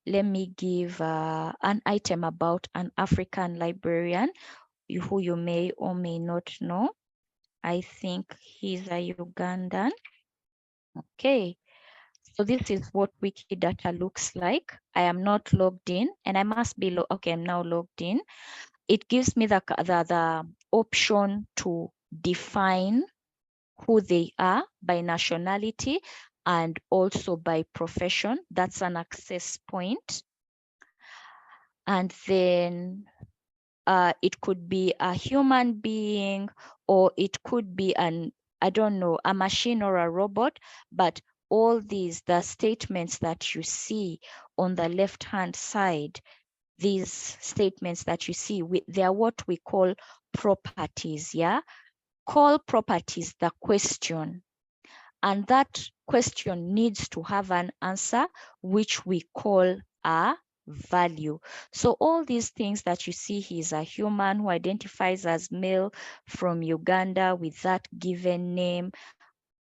let me give an item about an African librarian who you may or may not know. I think he's a Ugandan. Okay, so this is what Wikidata looks like. I am not logged in, and I must be okay. I'm now logged in. It gives me the option to define who they are by nationality and also by profession. That's an access point. And then it could be a human being, or it could be I don't know, a machine or a robot. But all these, the statements that you see on the left-hand side, these statements that you see, they are what we call properties, yeah? Call properties the question. And that question needs to have an answer, which we call a value. So all these things that you see, he's a human who identifies as male from Uganda with that given name,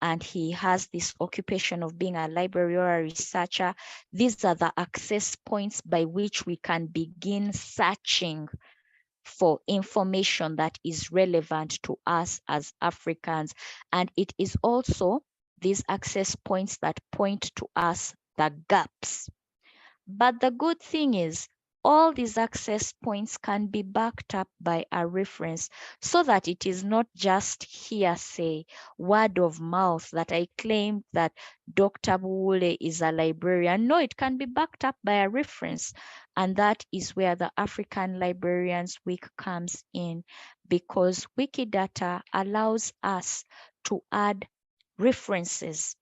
and he has this occupation of being a librarian or a researcher. These are the access points by which we can begin searching for information that is relevant to us as Africans. And it is also these access points that point to us the gaps. But the good thing is, all these access points can be backed up by a reference, so that it is not just hearsay, word of mouth, that I claim that Dr. Buwule is a librarian. No, it can be backed up by a reference. And that is where the African Librarians Week comes in, because Wikidata allows us to add references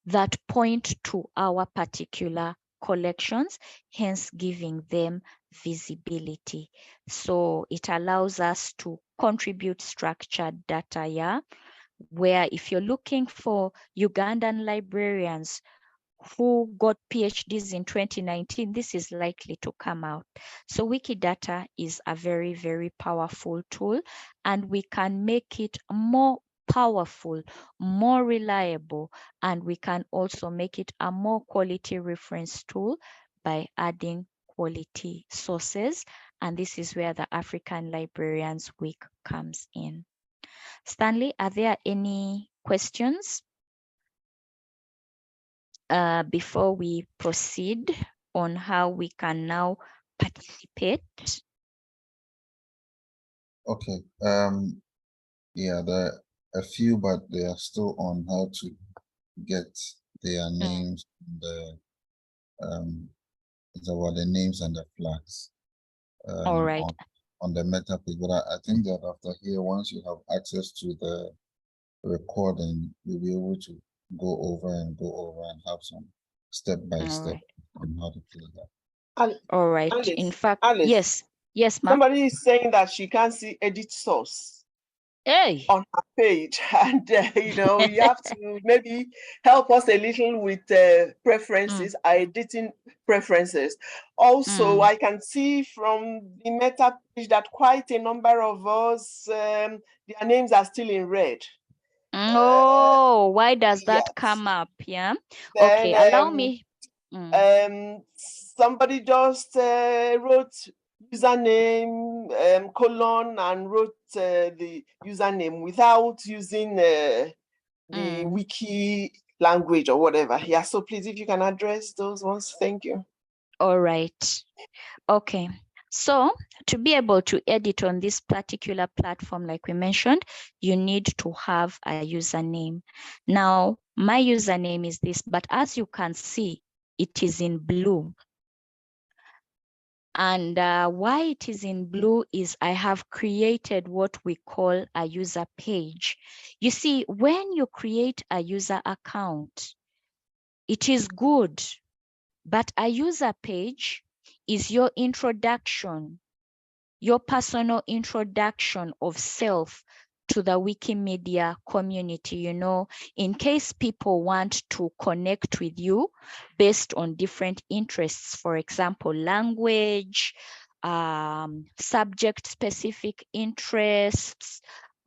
that point to our particular collections, hence giving them visibility. So it allows us to contribute structured data, yeah, where if you're looking for Ugandan librarians who got PhDs in 2019, this is likely to come out. So Wikidata is a very, very powerful tool, and we can make it more powerful, more reliable, and we can also make it a more quality reference tool by adding quality sources. And this is where the African Librarians Week comes in. Stanley, are there any questions before we proceed on how we can now participate? Okay. Yeah, there are a few, but they are still on how to get their names, it's about the names and the flags All right. on the meta page. But I think that after here, once you have access to the recording, you'll be able to go over and have some step by step on how to play that. All right. Alice, In fact, Alice, yes, ma'am. somebody is saying that she can't see edit source Hey. on her page, and you know, you have to maybe help us a little with preferences, editing preferences. Also, I can see from the meta page that quite a number of us, their names are still in red. Oh, why does that yes. come up? Yeah. Then, okay, allow me. Somebody just wrote username colon and wrote the username without using the wiki language or whatever. Yeah, so please, if you can address those ones, thank you. All right. Okay. So to be able to edit on this particular platform, like we mentioned, you need to have a username. Now, my username is this, but as you can see, it is in blue. And why it is in blue is I have created what we call a user page. You see, when you create a user account, it is good, but a user page is your introduction, your personal introduction of self to the Wikimedia community, you know, in case people want to connect with you based on different interests, for example, language, subject-specific interests,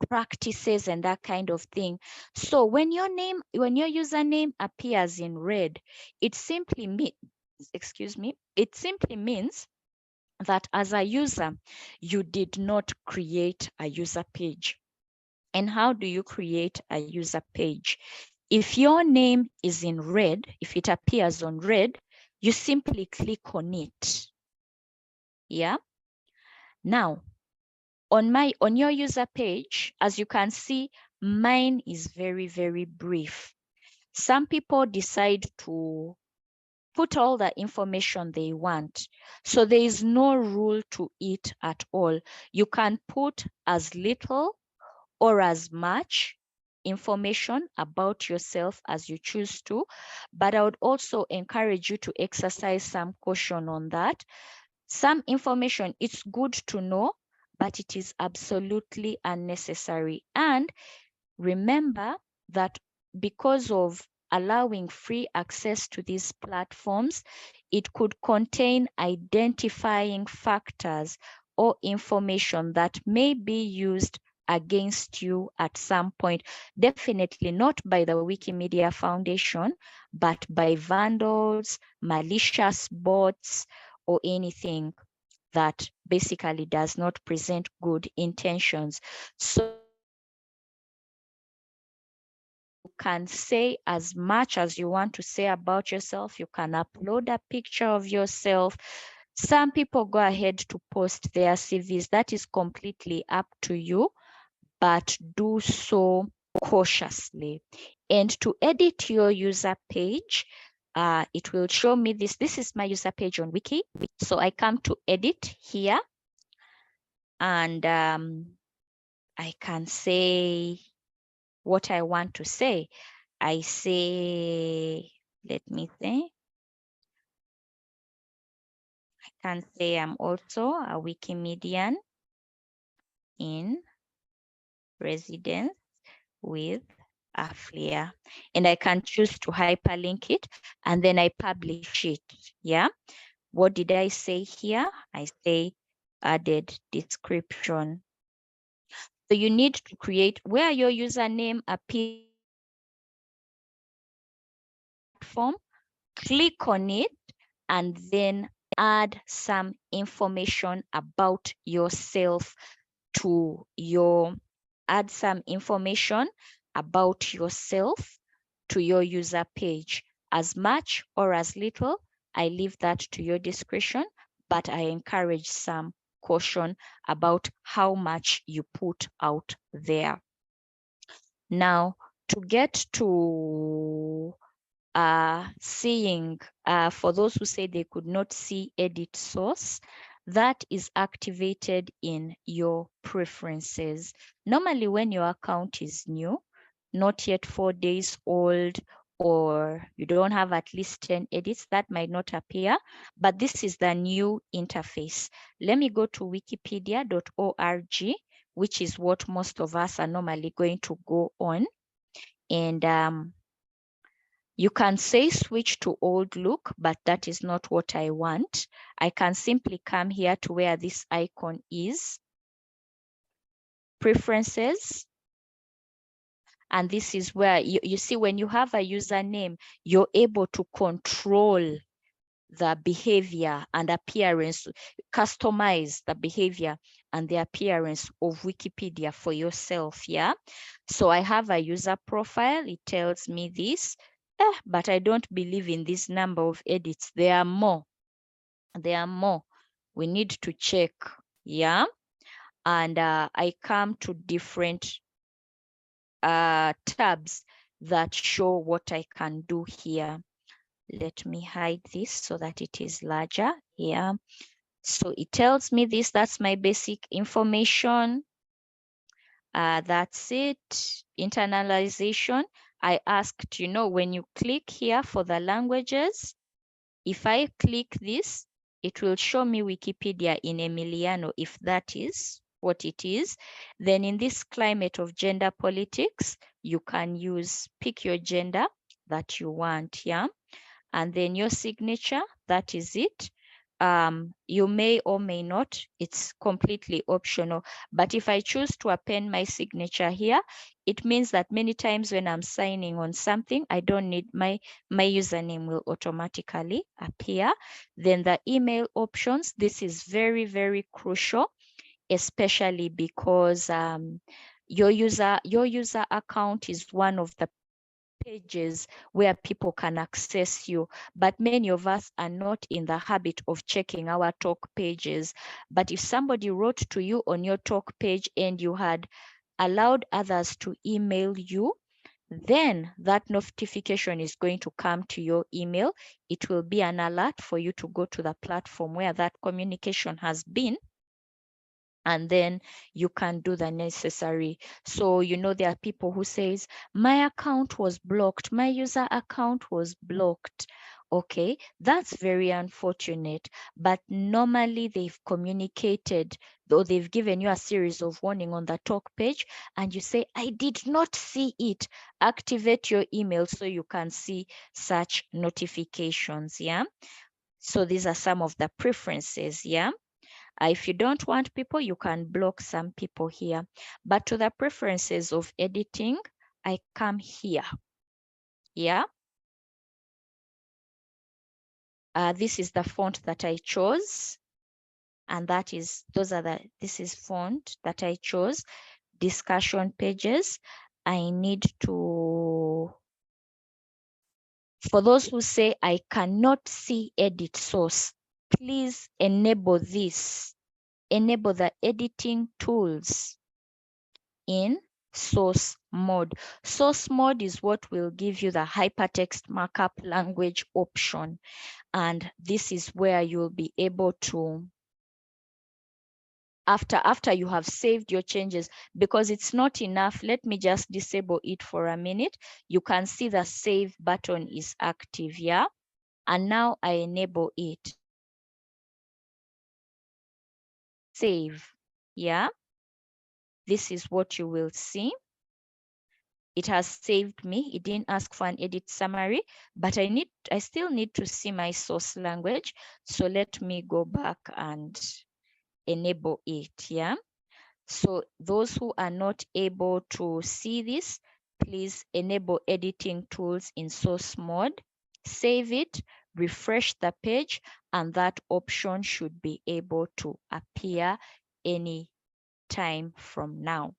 practices, and that kind of thing. So when your username appears in red, it simply means, it simply means that as a user, you did not create a user page. And how do you create a user page? If your name is in red, if it appears on red, you simply click on it. Yeah. Now, on your user page, as you can see, mine is very, very brief. Some people decide to put all the information they want. So there is no rule to it at all. You can put as little or as much information about yourself as you choose to, but I would also encourage you to exercise some caution on that. Some information, it's good to know, but it is absolutely unnecessary. And remember that because of allowing free access to these platforms, it could contain identifying factors or information that may be used against you at some point. Definitely not by the Wikimedia Foundation, but by vandals, malicious bots, or anything that basically does not present good intentions. So you can say as much as you want to say about yourself. You can upload a picture of yourself. Some people go ahead to post their CVs. That is completely up to you, but do so cautiously. And to edit your user page, it will show me this. This is my user page on Wiki. So I come to edit here, and I can say what I want to say. I say, let me think. I can say I'm also a Wikimedian in residence with AFLIA, and I can choose to hyperlink it, and then I publish it. Yeah. What did I say here? I say added description. So you need to create where your username appears platform, click on it, and then add some information about yourself to your user page. As much or as little, I leave that to your discretion, but I encourage some caution about how much you put out there. Now, to get to seeing, for those who say they could not see edit source, that is activated in your preferences. Normally, when your account is new, not yet 4 days old, or you don't have at least 10 edits, that might not appear, but this is the new interface. Let me go to wikipedia.org, which is what most of us are normally going to go on. And you can say switch to old look, but that is not what I want. I can simply come here to where this icon is, preferences. And this is where you see when you have a username, you're able to control the behavior and appearance, customize the behavior and the appearance of Wikipedia for yourself. Yeah. So I have a user profile. It tells me this, but I don't believe in this number of edits. There are more. There are more. We need to check. Yeah. And I come to different tabs that show what I can do here. Let me hide this so that it is larger here. So it tells me this, that's my basic information. That's it. Internalization. I asked, when you click here for the languages, if I click this, it will show me Wikipedia in Emiliano, if that is what it is. Then in this climate of gender politics, you can pick your gender that you want, yeah? And then your signature, that is it. You may or may not, it's completely optional. But if I choose to append my signature here, it means that many times when I'm signing on something, I don't need my username will automatically appear. Then the email options, this is very, very crucial, especially because your user account is one of the pages where people can access you, but many of us are not in the habit of checking our talk pages. But if somebody wrote to you on your talk page and you had allowed others to email you, then that notification is going to come to your email. It will be an alert for you to go to the platform where that communication has been, and then you can do the necessary. So, there are people who says, my account was blocked, my user account was blocked. Okay, that's very unfortunate, but normally they've communicated, or they've given you a series of warning on the talk page, and you say, I did not see it. Activate your email so you can see such notifications. Yeah. So these are some of the preferences. Yeah. If you don't want people, you can block some people here. But to the preferences of editing, I come here. Yeah. This is the font that I chose. And this is font that I chose. Discussion pages. I need to, for those who say I cannot see edit source, please enable this. Enable the editing tools in source mode. Source mode is what will give you the hypertext markup language option. And this is where you'll be able to after you have saved your changes, because it's not enough. Let me just disable it for a minute. You can see the save button is active, yeah? And now I enable it. Save, yeah? This is what you will see. It has saved me. It didn't ask for an edit summary, but I still need to see my source language. So let me go back and enable it, yeah? So those who are not able to see this, please enable editing tools in source mode, save it, refresh the page, and that option should be able to appear any time from now.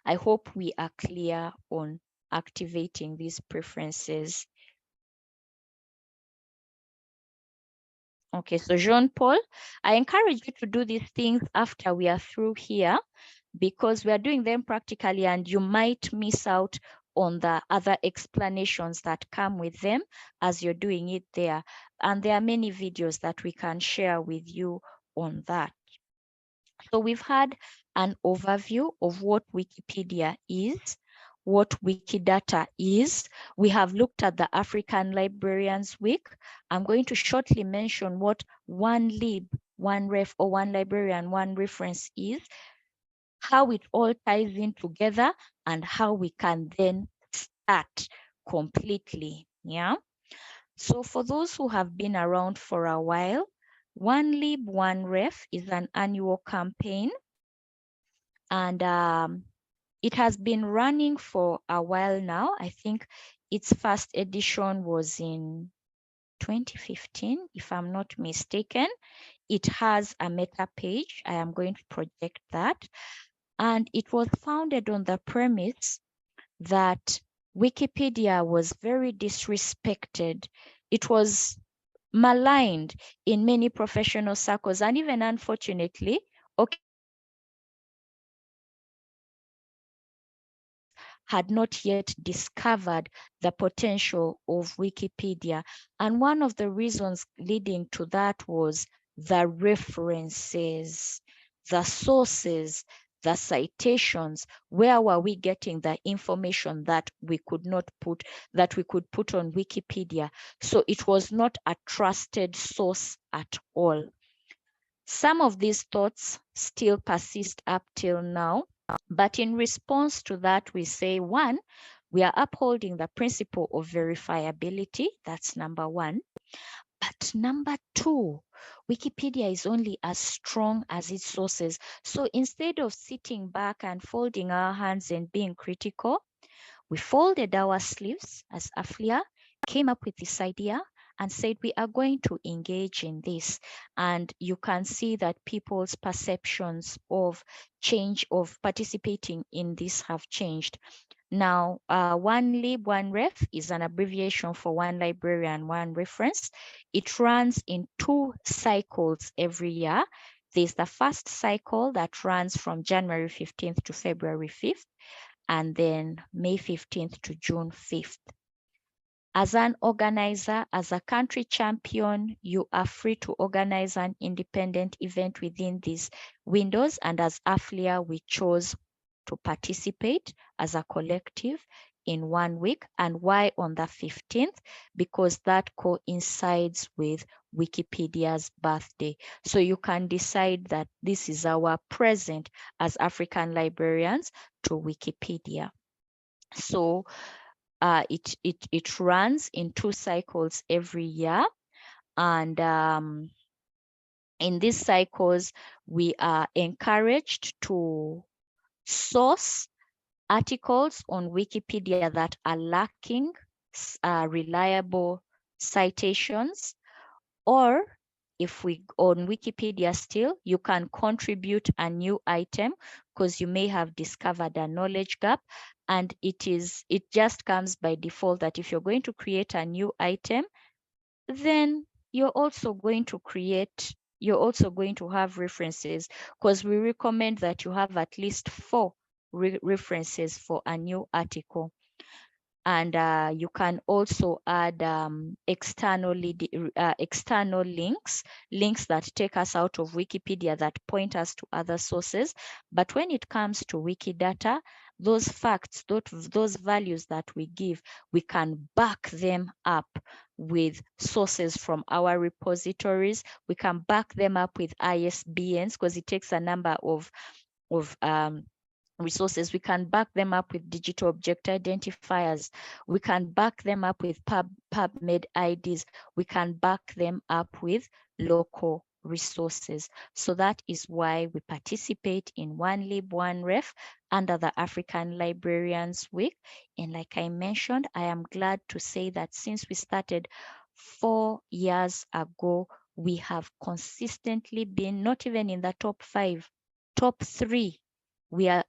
I hope we are clear on activating these preferences. Okay, so Jean-Paul, I encourage you to do these things after we are through here, because we are doing them practically and you might miss out on the other explanations that come with them as you're doing it there. And there are many videos that we can share with you on that. So we've had an overview of what Wikipedia is, what Wikidata is. We have looked at the African Librarians Week. I'm going to shortly mention what one lib, one ref, or one librarian, one reference is, how it all ties in together, and how we can then start completely, yeah? So for those who have been around for a while, One Lib, One Ref is an annual campaign, and it has been running for a while now. I think its first edition was in 2015, if I'm not mistaken. It has a meta page. I am going to project that. And it was founded on the premise that Wikipedia was very disrespected. It was maligned in many professional circles, and even unfortunately, had not yet discovered the potential of Wikipedia. And one of the reasons leading to that was the references, the sources, the citations. Where were we getting the information that we could put on Wikipedia? So it was not a trusted source at all. Some of these thoughts still persist up till now. But in response to that, we say, one, we are upholding the principle of verifiability. That's number one. But number two, Wikipedia is only as strong as its sources. So instead of sitting back and folding our hands and being critical, we folded our sleeves as AFLIA, came up with this idea, and said we are going to engage in this. And you can see that people's perceptions of change, of participating in this, have changed. Now, One Lib, One Ref is an abbreviation for One Librarian, One Reference. It runs in 2 cycles every year. There's the first cycle that runs from January 15th to February 5th, and then May 15th to June 5th. As an organizer, as a country champion, you are free to organize an independent event within these windows. And as AFLIA, we chose to participate as a collective in 1 week. And why on the 15th? Because that coincides with Wikipedia's birthday. So you can decide that this is our present as African librarians to Wikipedia. So it runs in 2 cycles every year, and in these cycles we are encouraged to source articles on Wikipedia that are lacking reliable citations, or if we on Wikipedia still, you can contribute a new item because you may have discovered a knowledge gap. And it just comes by default that if you're going to create a new item, then you're also going to have references, because we recommend that you have at least 4 references for a new article. And you can also add external links that take us out of Wikipedia, that point us to other sources. But when it comes to Wikidata, those facts, those values that we give, we can back them up with sources from our repositories. We can back them up with ISBNs, because it takes a number of resources. We can back them up with digital object identifiers. We can back them up with PubMed IDs. We can back them up with local resources. So that is why we participate in OneLib, OneRef under the African Librarians Week. And like I mentioned, I am glad to say that since we started 4 years ago, we have consistently been not even in the top 5, top 3. We are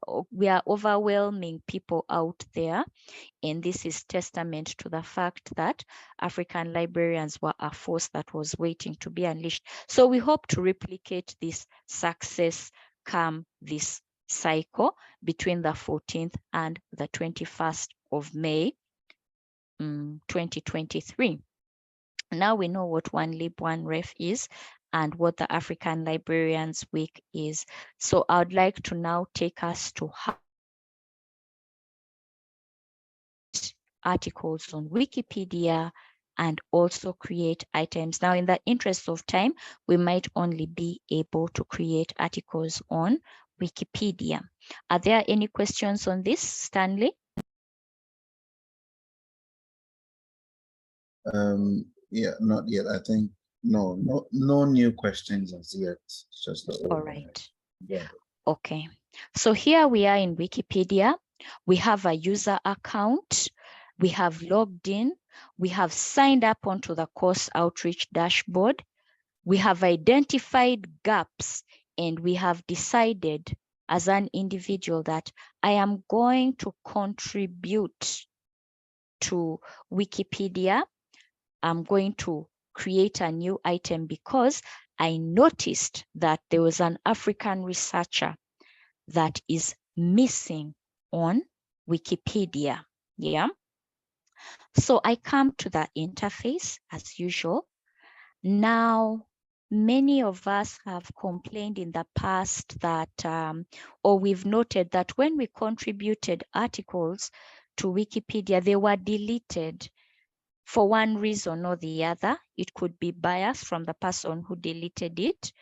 overwhelming people out there, and this is testament to the fact that African librarians were a force that was waiting to be unleashed. So we hope to replicate this success come this cycle between the 14th and the 21st of May 2023. Now we know what OneLib, OneRef is and what the African Librarians Week is. So I would like to now take us to how articles on Wikipedia and also create items. Now, in the interest of time, we might only be able to create articles on Wikipedia. Are there any questions on this, Stanley? Yeah, not yet. I think no new questions as yet. It's just the All right. Yeah. Okay. So here we are in Wikipedia. We have a user account. We have logged in. We have signed up onto the course outreach dashboard. We have identified gaps, and we have decided as an individual that I am going to contribute to Wikipedia. I'm going to create a new item because I noticed that there was an African researcher that is missing on Wikipedia. Yeah. So I come to the interface as usual. Now, many of us have complained in the past that, or we've noted that when we contributed articles to Wikipedia, they were deleted for one reason or the other. It could be bias from the person who deleted it,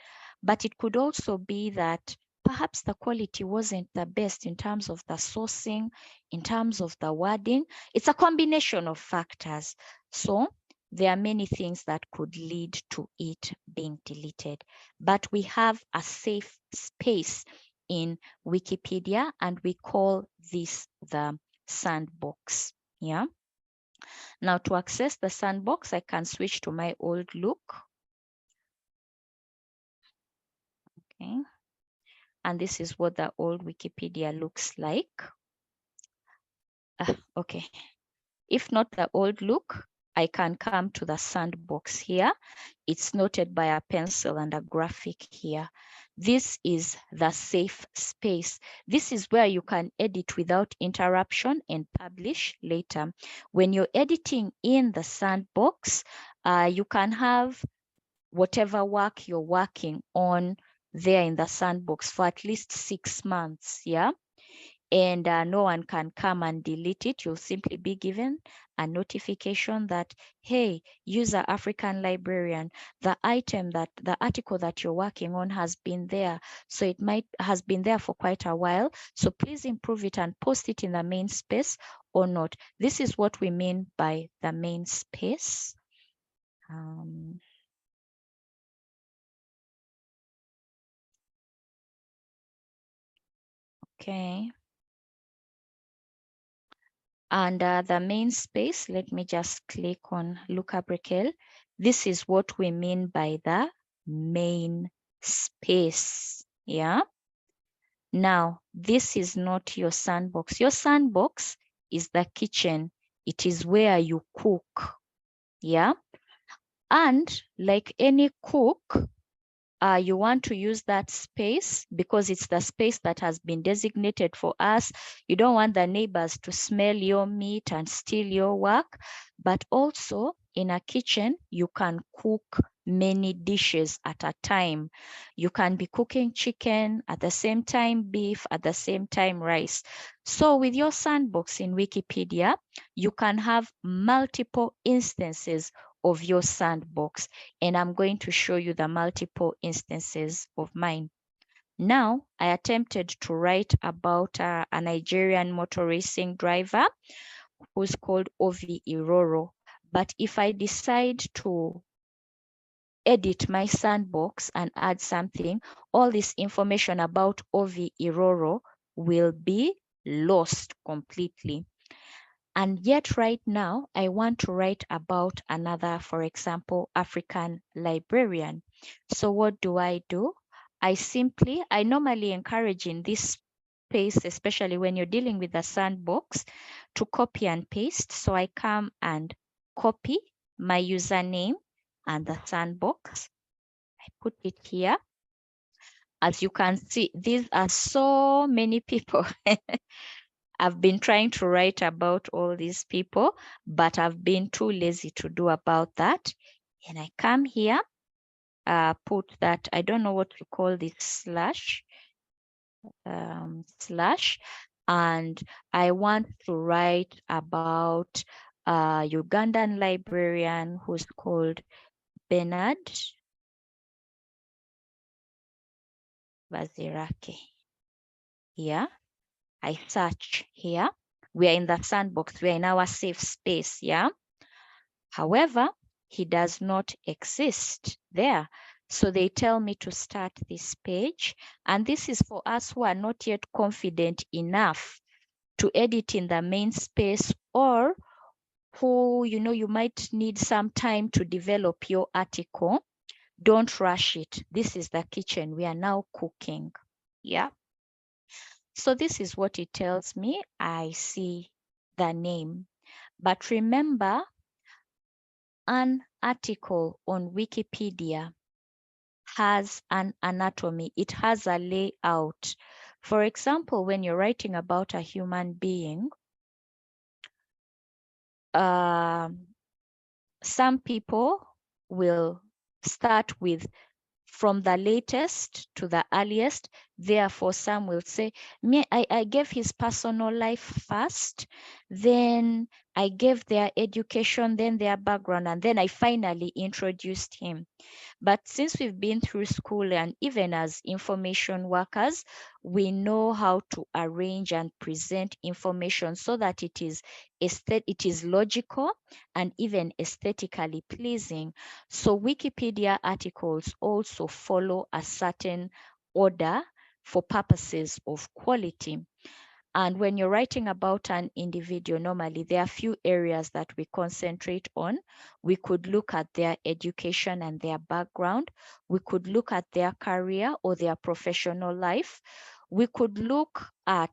but it could also be that perhaps the quality wasn't the best in terms of the sourcing, in terms of the wording. It's a combination of factors. So there are many things that could lead to it being deleted, but we have a safe space in Wikipedia, and we call this the sandbox. Yeah. Now, to access the sandbox, I can switch to my old look. Okay. And this is what the old Wikipedia looks like. Okay. If not the old look, I can come to the sandbox here. It's noted by a pencil and a graphic here. This is the safe space. This is where you can edit without interruption and publish later. When you're editing in the sandbox, you can have whatever work you're working on there in the sandbox for at least 6 months. Yeah. And no one can come and delete it. You'll simply be given a notification that, hey, user African librarian, the article that you're working on has been there. So it has been there for quite a while. So please improve it and post it in the main space or not. This is what we mean by the main space. Okay. And the main space, let me just click on Luca Brekel. This is what we mean by the main space. Yeah. Now, this is not your sandbox. Your sandbox is the kitchen. It is where you cook. Yeah. And like any cook, you want to use that space because it's the space that has been designated for us. You don't want the neighbors to smell your meat and steal your work. But also in a kitchen, you can cook many dishes at a time. You can be cooking chicken at the same time, beef at the same time, rice. So with your sandbox in Wikipedia, you can have multiple instances of your sandbox. And I'm going to show you the multiple instances of mine. Now, I attempted to write about a Nigerian motor racing driver who's called Ovi Iroro. But if I decide to edit my sandbox and add something, all this information about Ovi Iroro will be lost completely. And yet right now, I want to write about another, for example, African librarian. So what do? I normally encourage in this space, especially when you're dealing with the sandbox, to copy and paste. So I come and copy my username and the sandbox. I put it here. As you can see, these are so many people. I've been trying to write about all these people, but I've been too lazy to do about that. And I come here, put that, I don't know what to call this slash, and I want to write about a Ugandan librarian who's called Bernard Bazirake. Here, I search here. We are in the sandbox. We are in our safe space. Yeah. However, he does not exist there. So they tell me to start this page. And this is for us who are not yet confident enough to edit in the main space, or who, you might need some time to develop your article. Don't rush it. This is the kitchen. We are now cooking. Yeah. So this is what it tells me. I see the name. But remember, an article on Wikipedia has an anatomy. It has a layout. For example, when you're writing about a human being, some people will start with from the latest to the earliest. Therefore, some will say, I gave his personal life first, then I gave their education, then their background, and then I finally introduced him. But since we've been through school, and even as information workers, we know how to arrange and present information so that it is logical and even aesthetically pleasing. So Wikipedia articles also follow a certain order for purposes of quality. And when you're writing about an individual, normally there are a few areas that we concentrate on. We could look at their education and their background. We could look at their career or their professional life. We could look at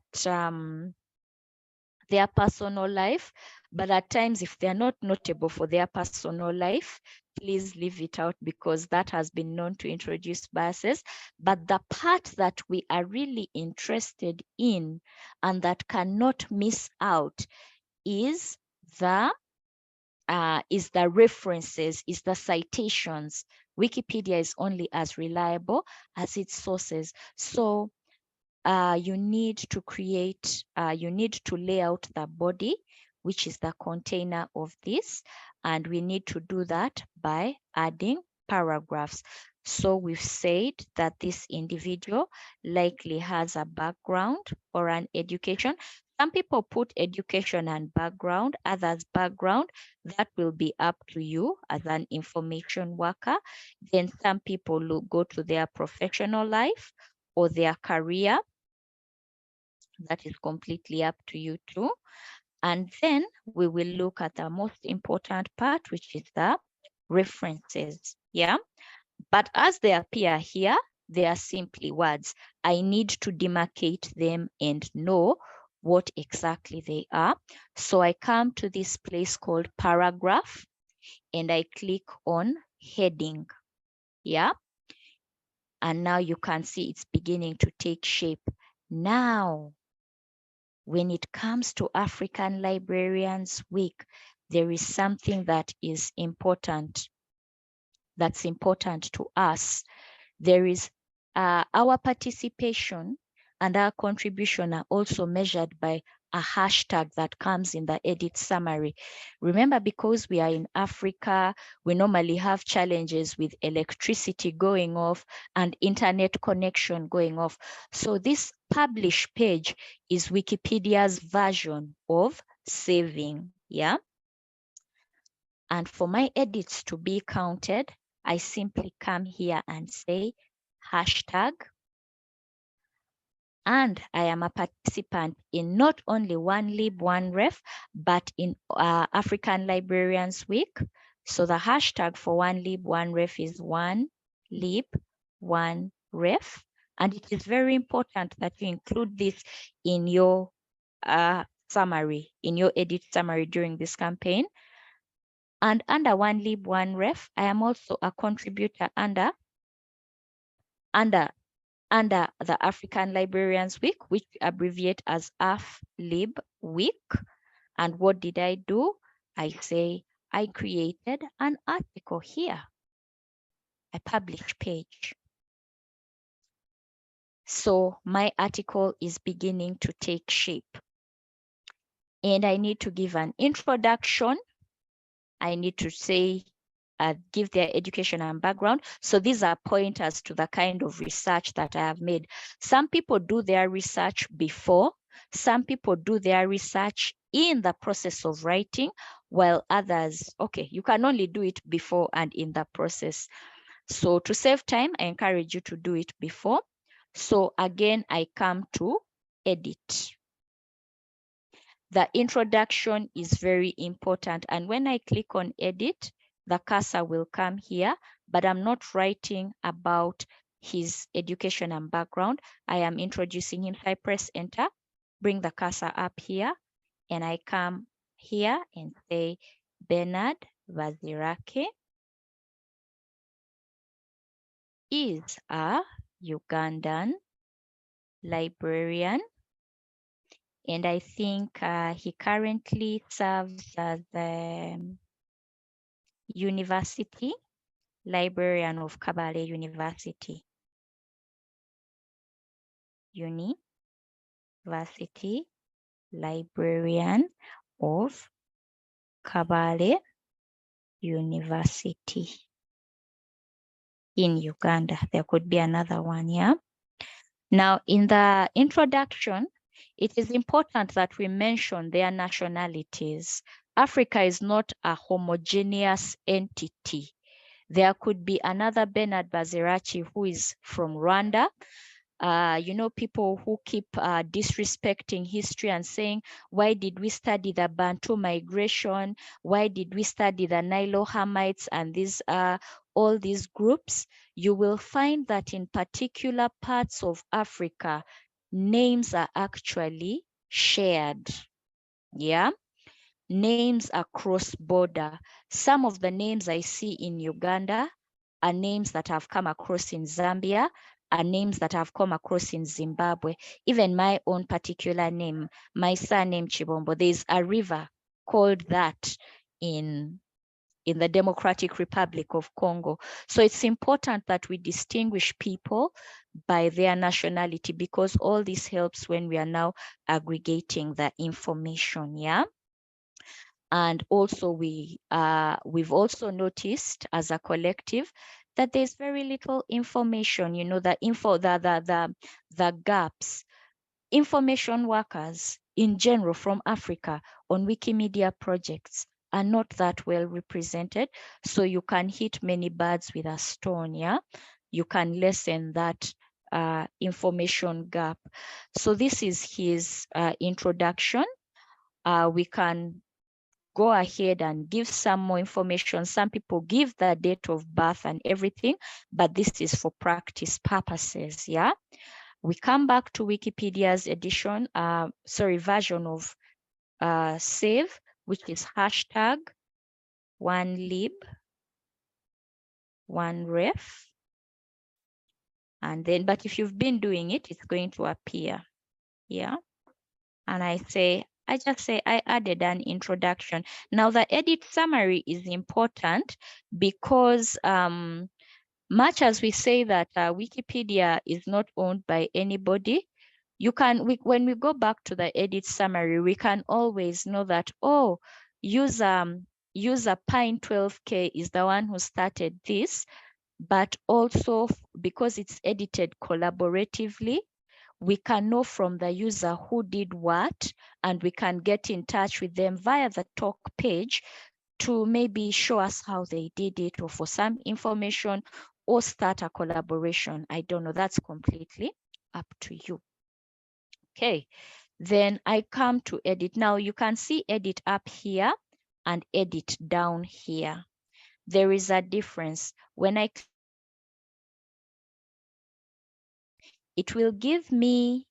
their personal life, but at times if they're not notable for their personal life, please leave it out because that has been known to introduce biases. But the part that we are really interested in and that cannot miss out is the references, is the citations. Wikipedia is only as reliable as its sources. So you need to lay out the body, which is the container of this. And we need to do that by adding paragraphs. So we've said that this individual likely has a background or an education. Some people put education and background, others background. That will be up to you as an information worker. Then some people go to their professional life or their career. That is completely up to you too. And then we will look at the most important part, which is the references. Yeah. But as they appear here, they are simply words. I need to demarcate them and know what exactly they are. So I come to this place called paragraph and I click on heading. Yeah. And now you can see it's beginning to take shape. Now, when it comes to African Librarians Week, there is something that is important, that's important to us. There is our participation and our contribution are also measured by a hashtag that comes in the edit summary. Remember, because we are in Africa, we normally have challenges with electricity going off and internet connection going off. So this publish page is Wikipedia's version of saving, yeah? And for my edits to be counted, I simply come here and say hashtag, and I am a participant in not only One Lib, One Ref, but in African Librarians Week. So the hashtag for One Lib, One Ref is One Lib, One Ref. And it is very important that you include this in your summary, in your edit summary during this campaign. And under One Lib, One Ref, I am also a contributor under the African Librarians Week, which we abbreviate as AFLIB Week. And what did I do? I say I created an article here, a published page. So my article is beginning to take shape. And I need to give an introduction. I need to say, give their education and background. So these are pointers to the kind of research that I have made. Some people do their research before, some people do their research in the process of writing, while others, okay, you can only do it before and in the process. So to save time, I encourage you to do it before. So again, I come to edit. The introduction is very important. And when I click on edit, the cursor will come here, but I'm not writing about his education and background. I am introducing him. I press enter, bring the cursor up here, and I come here and say Bernard Vazirake is a Ugandan librarian. And I think he currently serves as the university librarian of Kabale University. University librarian of Kabale University in Uganda. There could be another one, yeah? Now, in the introduction, it is important that we mention their nationalities. Africa is not a homogeneous entity. There could be another Bernard Bazirachi who is from Rwanda. You know, people who keep disrespecting history and saying, why did we study the Bantu migration? Why did we study the Nilo Hamites and these all these groups? You will find that in particular parts of Africa, names are actually shared. Yeah. Names are cross-border. Some of the names I see in Uganda are names that have come across in Zambia, are names that have come across in Zimbabwe. Even my own particular name, my surname Chibombo, there's a river called that in the Democratic Republic of Congo. So it's important that we distinguish people by their nationality, because all this helps when we are now aggregating the information, yeah? And also we've also noticed as a collective that there's very little information, you know, the gaps. Information workers in general from Africa on Wikimedia projects are not that well represented. So you can hit many birds with a stone, yeah? You can lessen that information gap. So this is his introduction. We can go ahead and give some more information. Some people give the date of birth and everything, but this is for practice purposes, yeah? We come back to Wikipedia's version of save, which is hashtag one lib, one ref. And then, but if you've been doing it, it's going to appear. Yeah. And I just say I added an introduction. Now the edit summary is important because much as we say that Wikipedia is not owned by anybody, when we go back to the edit summary, we can always know that, oh, user Pine 12K is the one who started this, but also because it's edited collaboratively, we can know from the user who did what, and we can get in touch with them via the talk page to maybe show us how they did it, or for some information, or start a collaboration. I don't know, that's completely up to you. Okay, then I come to edit. Now you can see edit up here and edit down here. There is a difference. When I click edit, it will give me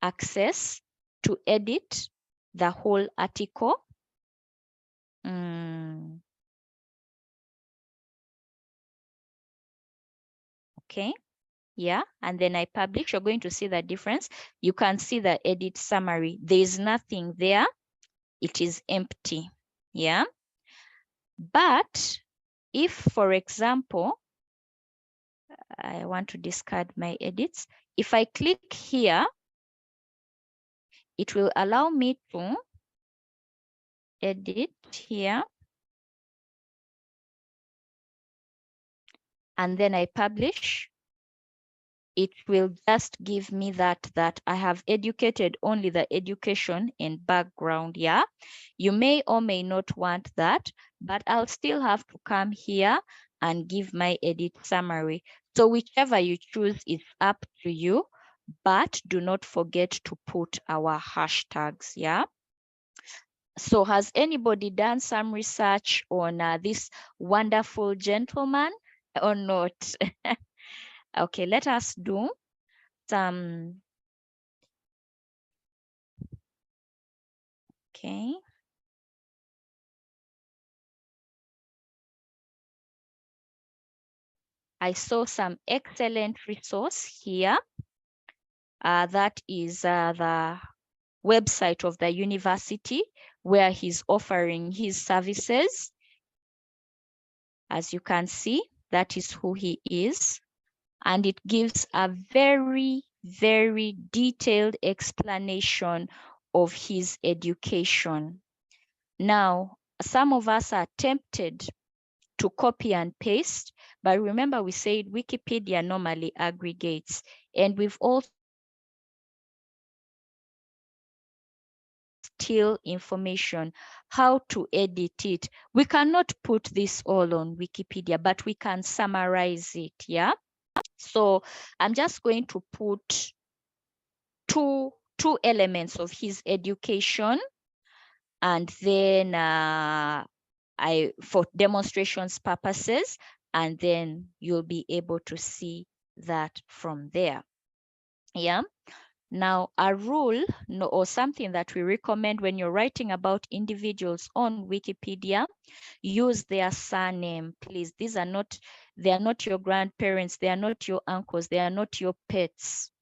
access to edit the whole article. Okay, yeah, and then I publish. You're going to see the difference. You can see the edit summary. There is nothing there. It is empty. Yeah, but if, for example, I want to discard my edits, if I click here, it will allow me to edit here, and then I publish. It will just give me that I have educated only the education and background. Yeah, you may or may not want that, but I'll still have to come here and give my edit summary. So whichever you choose is up to you, but do not forget to put our hashtags. Yeah. So has anybody done some research on this wonderful gentleman or not? Okay, let us do some. Okay. I saw some excellent resource here. That is the website of the university where he's offering his services. As you can see, that is who he is. And it gives a very, very detailed explanation of his education. Now, some of us are tempted to copy and paste, but remember we said Wikipedia normally aggregates, and we've also still information, how to edit it. We cannot put this all on Wikipedia, but we can summarize it. Yeah. So I'm just going to put two elements of his education, and then for demonstrations purposes, and then you'll be able to see that from there. Yeah. Now, a rule or something that we recommend when you're writing about individuals on Wikipedia, use their surname, please. They are not your grandparents, they are not your uncles, they are not your pets.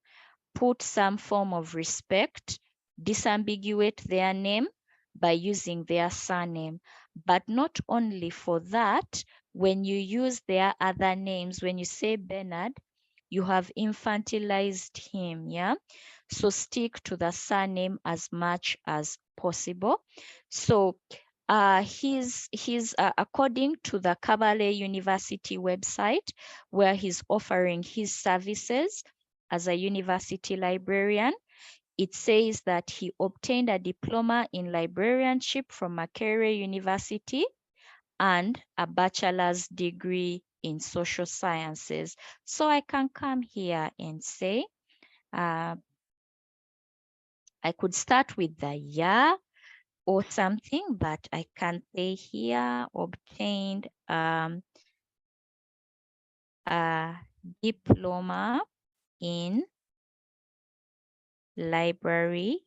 Put some form of respect, disambiguate their name by using their surname. But not only for that, when you use their other names, when you say Bernard, you have infantilized him. Yeah. So stick to the surname as much as possible. So he's according to the Kabale University website, where he's offering his services as a university librarian. It says that he obtained a diploma in librarianship from Makerere University and a bachelor's degree in social sciences. So I can come here and say, I could start with the year or something, but I can say here obtained a diploma in library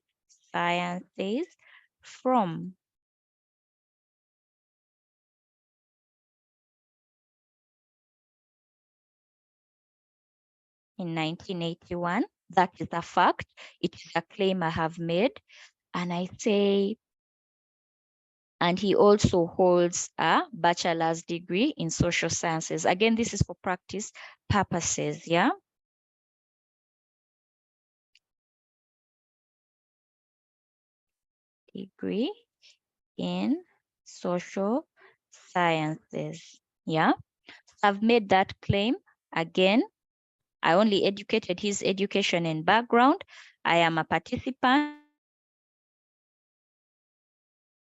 sciences from in 1981. That is a fact. It is a claim I have made. And I say, and he also holds a bachelor's degree in social sciences. Again, this is for practice purposes, yeah? Degree in social sciences, yeah? I've made that claim. Again, I only educated his education and background. I am a participant,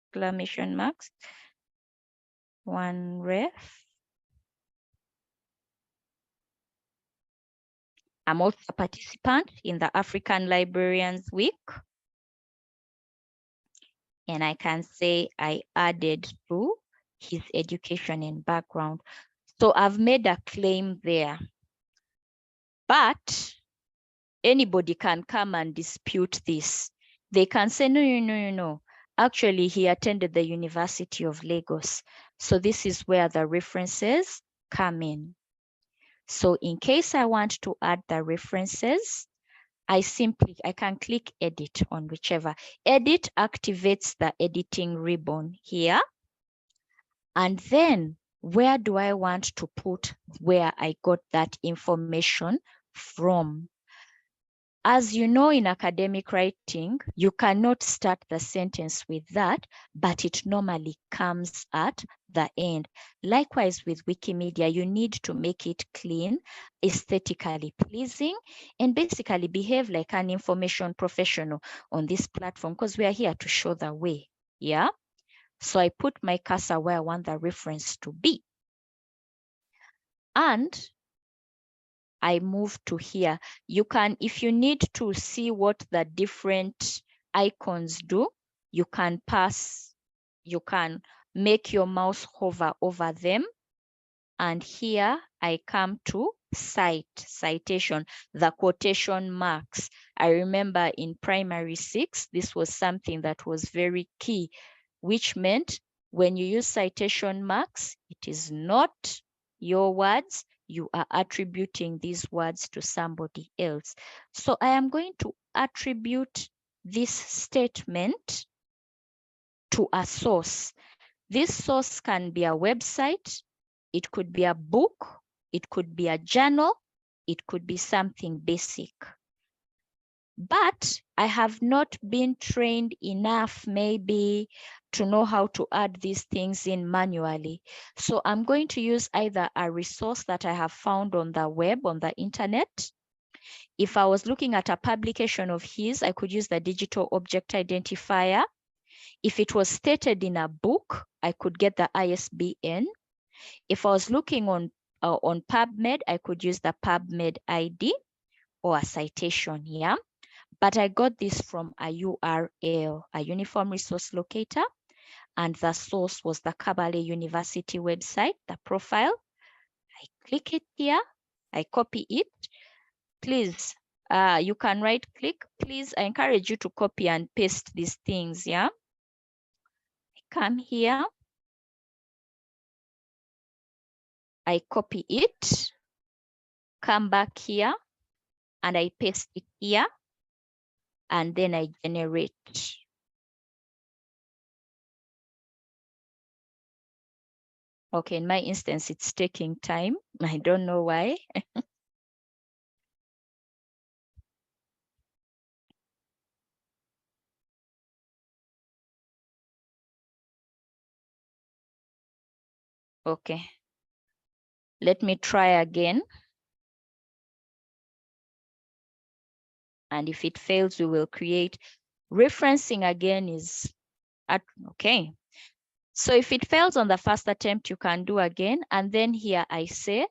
exclamation marks, one ref. I'm also a participant in the African Librarians Week. And I can say I added to his education and background. So I've made a claim there. But anybody can come and dispute this. They can say, no. Actually, he attended the University of Lagos. So this is where the references come in. So in case I want to add the references, I can click edit on whichever. Edit activates the editing ribbon here. And then where do I want to put where I got that information from? As you know, in academic writing, you cannot start the sentence with that, but it normally comes at the end. Likewise with Wikimedia, you need to make it clean, aesthetically pleasing, and basically behave like an information professional on this platform because we are here to show the way, yeah? So I put my cursor where I want the reference to be. And I move to here. You can, if you need to see what the different icons do, you can make your mouse hover over them. And here I come to citation, the quotation marks. I remember in primary 6, this was something that was very key, which meant when you use citation marks, it is not your words, you are attributing these words to somebody else. So I am going to attribute this statement to a source. This source can be a website, it could be a book, it could be a journal, it could be something basic. But I have not been trained enough maybe to know how to add these things in manually. So I'm going to use either a resource that I have found on the web, on the internet. If I was looking at a publication of his, I could use the digital object identifier. If it was stated in a book, I could get the ISBN. If I was looking on PubMed, I could use the PubMed ID or a citation here. But I got this from a URL, a Uniform Resource Locator, and the source was the Kabale University website, the profile. I click it here, I copy it. Please, you can right click. Please, I encourage you to copy and paste these things, yeah? I come here, I copy it, come back here, and I paste it here, and then I generate. Okay, in my instance, it's taking time. I don't know why. Okay, let me try again. And if it fails, we will create. Referencing again is, okay. So if it fails on the first attempt, you can do again. And then here I say,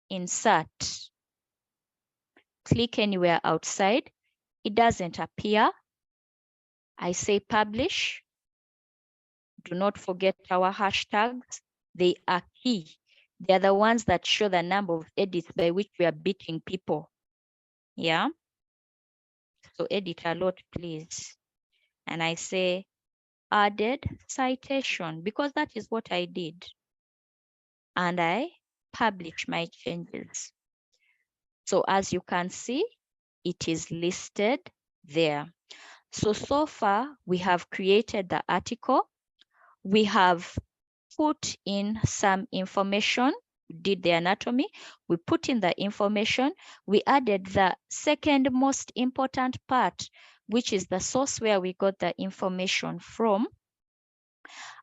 insert. Click anywhere outside. It doesn't appear. I say publish. Do not forget our hashtags. They are key. They are the ones that show the number of edits by which we are beating people. Yeah. So edit a lot, please. And I say added citation because that is what I did. And I publish my changes. So as you can see, it is listed there. So far we have created the article. We have put in some information, did the anatomy, we put in the information, we added the second most important part, which is the source where we got the information from.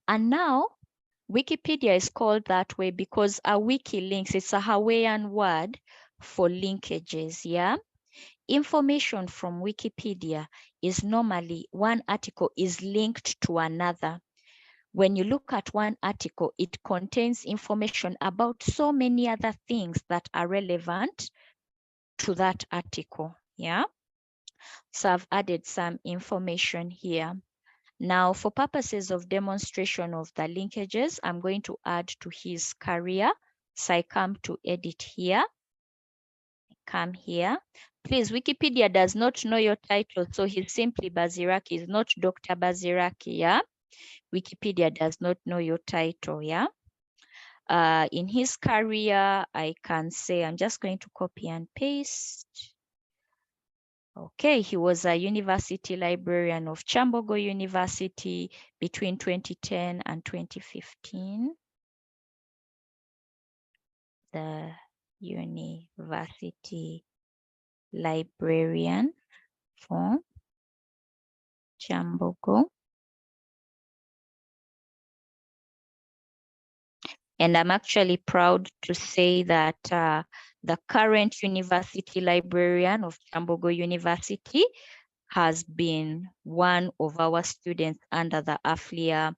And now Wikipedia is called that way because a wiki links, it's a Hawaiian word for linkages, yeah? Information from Wikipedia is normally one article is linked to another. When you look at one article, it contains information about so many other things that are relevant to that article, yeah? So I've added some information here. Now, for purposes of demonstration of the linkages, I'm going to add to his career. So I come to edit here, come here. Please, Wikipedia does not know your title, so he's simply Baziraki, is not Dr. Baziraki, yeah? Wikipedia does not know your title, yeah? In his career, I can say, I'm just going to copy and paste. Okay, he was a university librarian of Chambogo University between 2010 and 2015. The university librarian for Chambogo. And I'm actually proud to say that the current university librarian of Chambogo University has been one of our students under the AFLIA,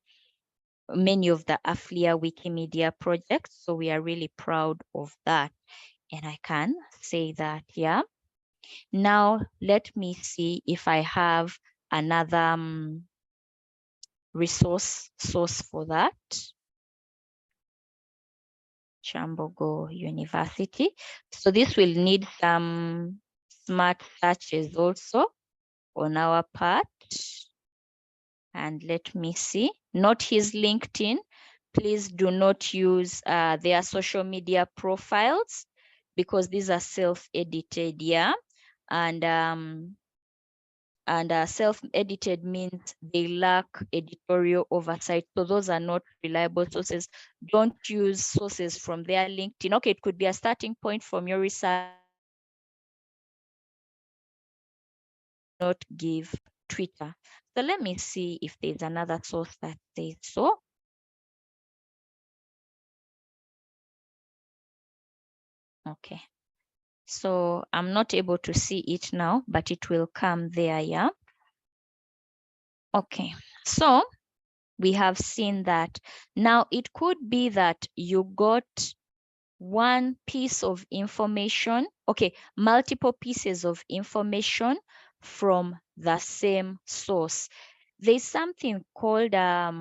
many of the AFLIA Wikimedia projects. So we are really proud of that. And I can say that, yeah. Now, let me see if I have another resource source for that. Chambogo University. So this will need some smart searches also on our part. And let me see, not his LinkedIn. Please do not use their social media profiles because these are self-edited, yeah? And self-edited means they lack editorial oversight. So those are not reliable sources. Don't use sources from their LinkedIn. Okay, it could be a starting point from your research. Not give Twitter. So let me see if there's another source that says so. Okay. So I'm not able to see it now, but it will come there, yeah? Okay, so we have seen that. Now it could be that you got one piece of information, okay, multiple pieces of information from the same source. There's something called, I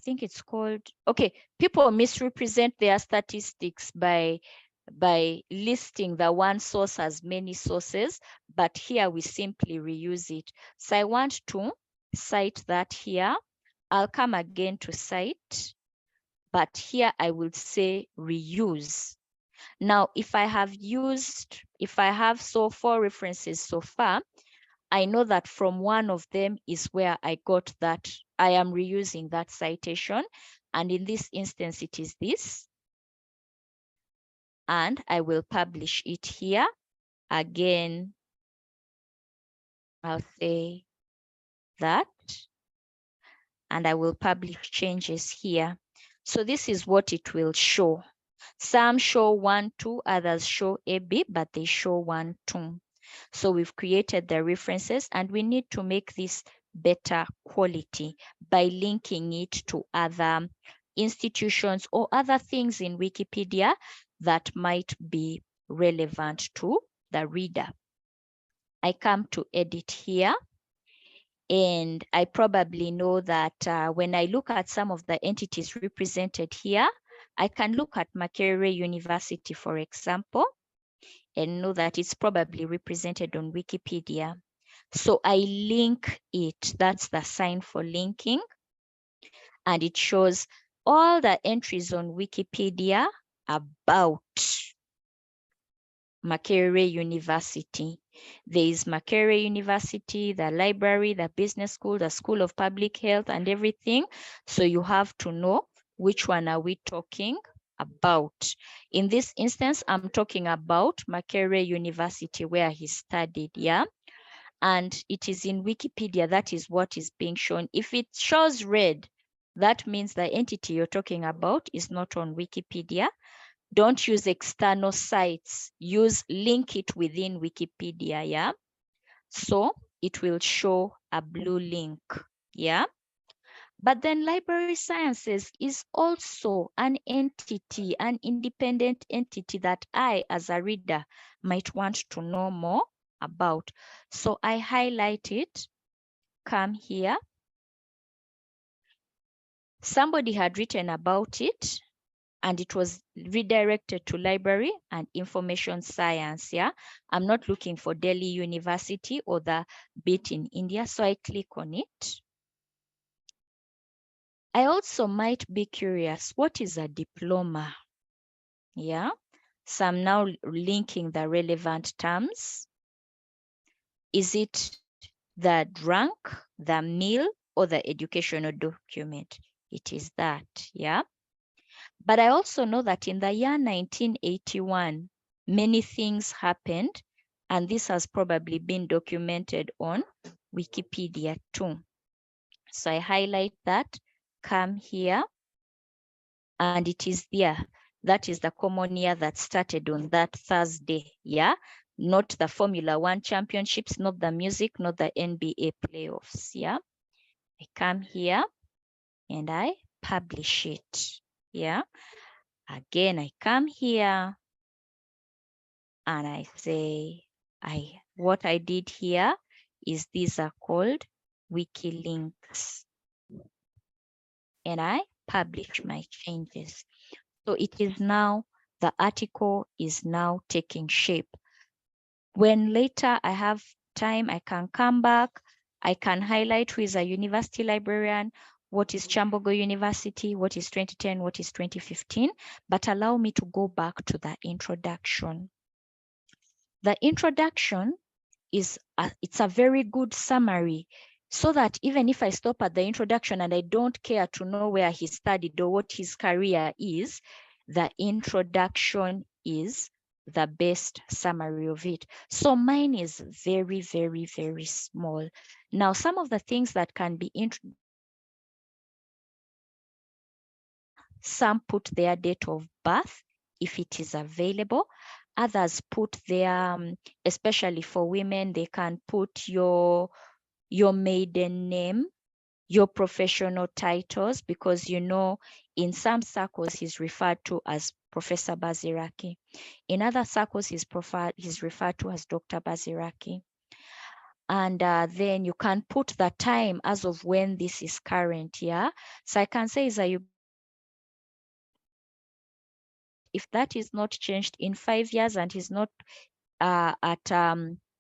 think it's called, okay, people misrepresent their statistics by listing the one source as many sources, but here we simply reuse it. So I want to cite that here. I'll come again to cite, but here I will say reuse. Now, if I have 4 references so far, I know that from one of them is where I got that, I am reusing that citation. And in this instance, it is this. And I will publish it here. Again, I'll say that. And I will publish changes here. So this is what it will show. Some show 1, 2, others show AB, but they show 1, 2. So we've created the references and we need to make this better quality by linking it to other institutions or other things in Wikipedia that might be relevant to the reader. I come to edit here. And I probably know that when I look at some of the entities represented here, I can look at Makerere University, for example, and know that it's probably represented on Wikipedia. So I link it. That's the sign for linking. And it shows all the entries on Wikipedia about Makerere University. There is Makerere University, the library, the business school, the School of Public Health and everything. So you have to know which one are we talking about. In this instance, I'm talking about Makerere University where he studied, yeah? And it is in Wikipedia, that is what is being shown. If it shows red, that means the entity you're talking about is not on Wikipedia. Don't use external sites, link it within Wikipedia, yeah? So it will show a blue link, yeah? But then library sciences is also an entity, an independent entity that I, as a reader, might want to know more about. So I highlight it, come here. Somebody had written about it, and it was redirected to library and information science, yeah? I'm not looking for Delhi University or the bit in India, so I click on it. I also might be curious, what is a diploma? Yeah, so I'm now linking the relevant terms. Is it the rank, the meal, or the educational document? It is that, yeah? But I also know that in the year 1981, many things happened, and this has probably been documented on Wikipedia too. So I highlight that, come here, and it is there. That is the common year that started on that Thursday, yeah? Not the Formula One championships, not the music, not the NBA playoffs, yeah? I come here and I publish it, yeah? Again, I come here and I say, what I did here is these are called wiki links. And I publish my changes. So it is now, the article is now taking shape. When later I have time, I can come back, I can highlight who is a university librarian, what is Chambogo University, what is 2010, what is 2015, but allow me to go back to the introduction. The introduction is it's a very good summary, so that even if I stop at the introduction and I don't care to know where he studied or what his career is, the introduction is the best summary of it. So mine is very, very, very small. Now, some of the things that can be some put their date of birth if it is available. Others put their, especially for women, they can put your maiden name, your professional titles, because you know, in some circles he's referred to as Professor Baziraki. In other circles he's referred to as Dr. Baziraki. And then you can put the time as of when this is current, yeah? So I can say is a if that is not changed in 5 years and he's not at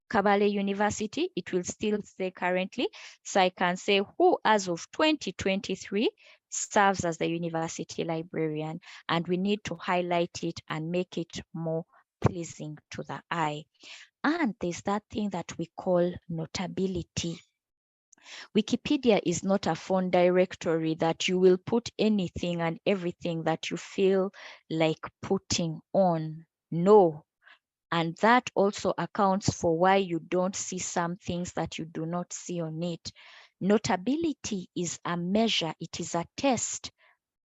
Kabale University, it will still say currently. So I can say who as of 2023 serves as the university librarian, and we need to highlight it and make it more pleasing to the eye. And there's that thing that we call notability. Wikipedia is not a phone directory that you will put anything and everything that you feel like putting on. No. And that also accounts for why you don't see some things that you do not see on it. Notability is a measure, it is a test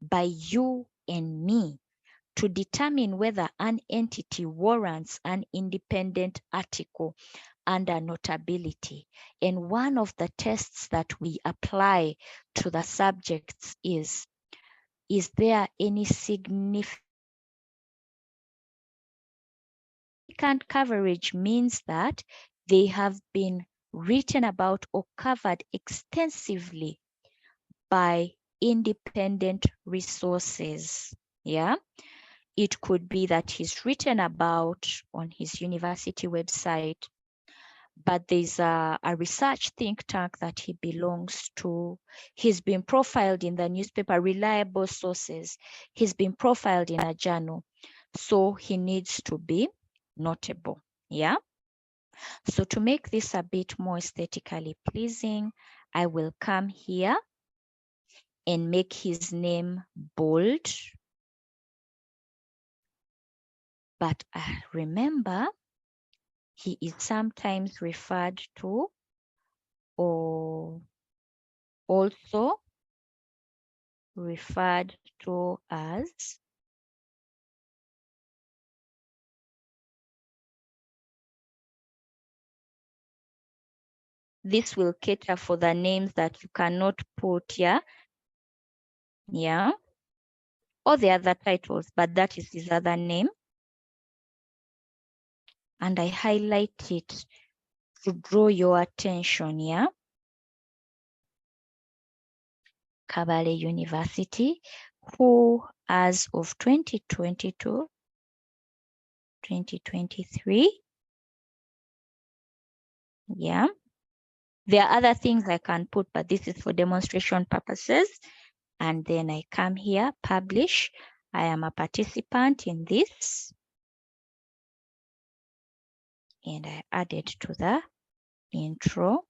by you and me to determine whether an entity warrants an independent article under notability. And one of the tests that we apply to the subjects is there any significant coverage? Means that they have been written about or covered extensively by independent resources. Yeah, it could be that he's written about on his university website, but there's a research think tank that he belongs to. He's been profiled in the newspaper, reliable sources. He's been profiled in a journal. So he needs to be notable. Yeah. So to make this a bit more aesthetically pleasing, I will come here and make his name bold. But remember, he is sometimes referred to or also referred to as this will cater for the names that you cannot put here. Yeah. Or the other titles, but that is his other name. And I highlight it to draw your attention, yeah. Kabale University, who as of 2022, 2023, yeah. There are other things I can put, but this is for demonstration purposes. And then I come here, publish. I am a participant in this. And I add it to the introduction.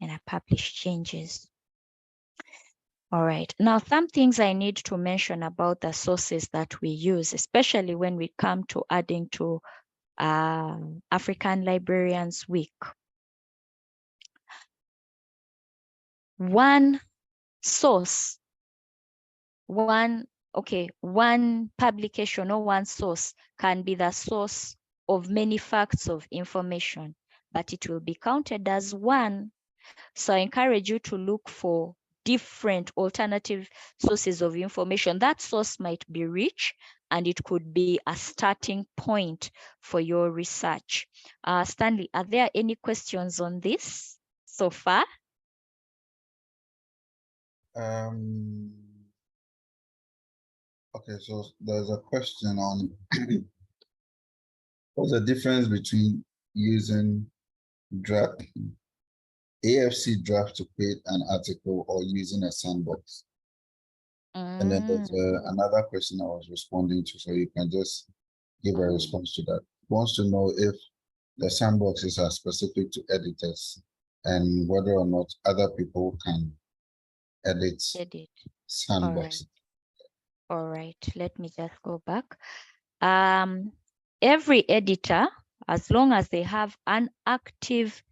And I publish changes. All right, now some things I need to mention about the sources that we use, especially when we come to adding to African Librarians Week. One source, one publication or one source can be the source of many facts of information, but it will be counted as one. So I encourage you to look for different alternative sources of information. That source might be rich and it could be a starting point for your research. Stanley, are there any questions on this so far? Okay, so there's a question on what's the difference between using draft AFC draft to create an article or using a sandbox? And then there's another question I was responding to, so you can just give a response to that. Wants to know if the sandboxes are specific to editors and whether or not other people can edit sandboxes. All right, let me just go back. Every editor, as long as they have an active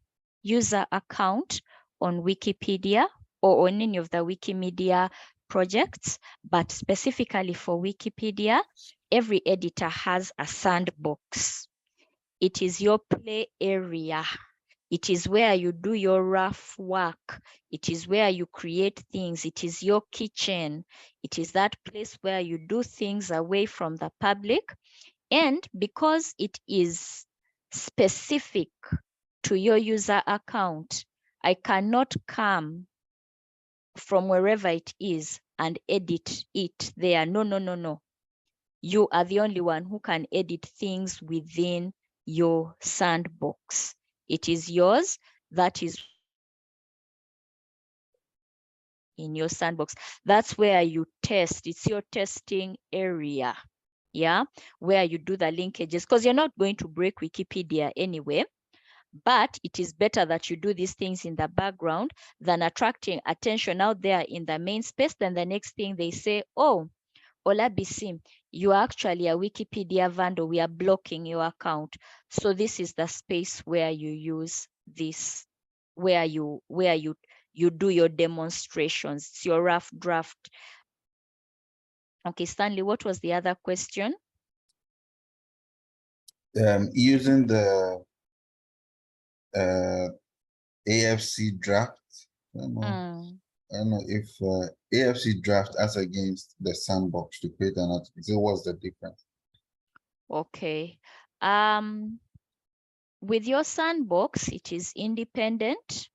user account on Wikipedia or on any of the Wikimedia projects, but specifically for Wikipedia, every editor has a sandbox. It is your play area. It is where you do your rough work. It is where you create things. It is your kitchen. It is that place where you do things away from the public. And because it is specific to your user account, I cannot come from wherever it is and edit it there. No, no, no, no. You are the only one who can edit things within your sandbox. It is yours. That is in your sandbox. That's where you test. It's your testing area. Yeah, where you do the linkages, because you're not going to break Wikipedia anyway. But it is better that you do these things in the background than attracting attention out there in the main space. Then the next thing they say, oh, Olabisi, you are actually a Wikipedia vandal. We are blocking your account. So this is the space where you use this, where you do your demonstrations. It's your rough draft. Okay, Stanley, what was the other question? Using the AFC draft. I don't know if AFC draft as against the sandbox to create an article. So what's the difference? Okay. With your sandbox, it is independent.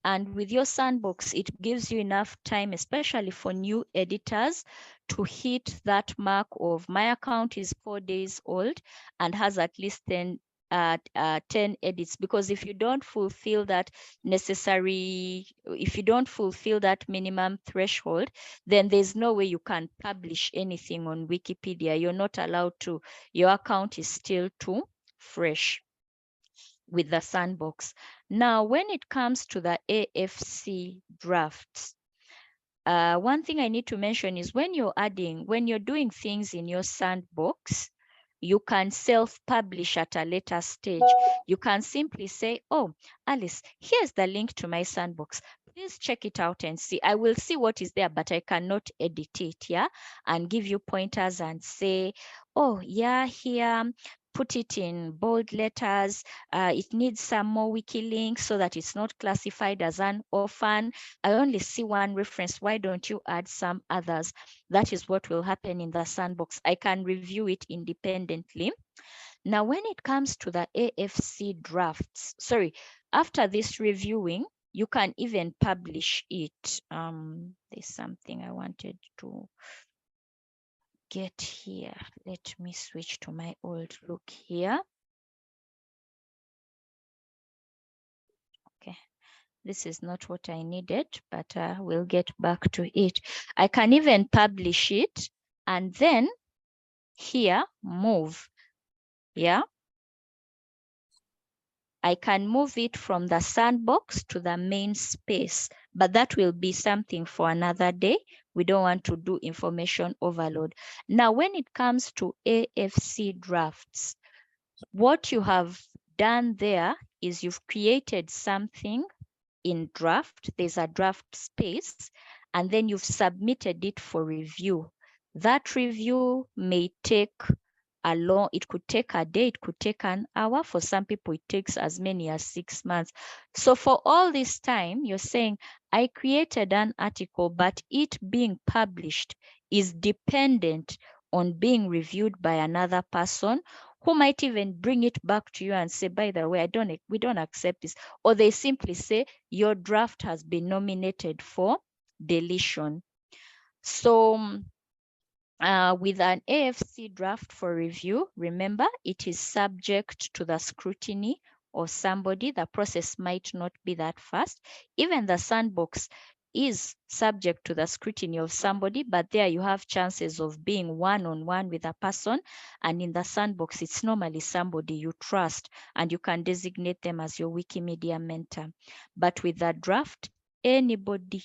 And with your sandbox, it gives you enough time, especially for new editors, to hit that mark of my account is 4 days old and has at least 10 10 edits, because if you don't fulfill that minimum threshold, then there's no way you can publish anything on Wikipedia. You're not allowed to. Your account is still too fresh with the sandbox. Now, when it comes to the AFC drafts, one thing I need to mention is when you're doing things in your sandbox, you can self-publish at a later stage. You can simply say, oh, Alice, here's the link to my sandbox. Please check it out and see. I will see what is there, but I cannot edit it, yeah? And give you pointers and say, oh, yeah, here, put it in bold letters. It needs some more wiki links so that it's not classified as an orphan. I only see one reference. Why don't you add some others? That is what will happen in the sandbox. I can review it independently. Now, when it comes to the AFC drafts, after this reviewing, you can even publish it. There's something I wanted to get here. Let me switch to my old look here. Okay. This is not what I needed, but we'll get back to it. I can even publish it and then here move. Yeah. I can move it from the sandbox to the main space, but that will be something for another day. We don't want to do information overload. Now, when it comes to AFC drafts, what you have done there is you've created something in draft. There's a draft space, and then you've submitted it for review. That review may take it could take a day, it could take an hour. For some people, it takes as many as 6 months. So for all this time, you're saying, I created an article, but it being published is dependent on being reviewed by another person who might even bring it back to you and say, by the way, we don't accept this. Or they simply say, your draft has been nominated for deletion. So with an AFC draft for review, remember, it is subject to the scrutiny of somebody. The process might not be that fast. Even the sandbox is subject to the scrutiny of somebody, but there you have chances of being one-on-one with a person. And in the sandbox, it's normally somebody you trust, and you can designate them as your Wikimedia mentor. But with the draft, anybody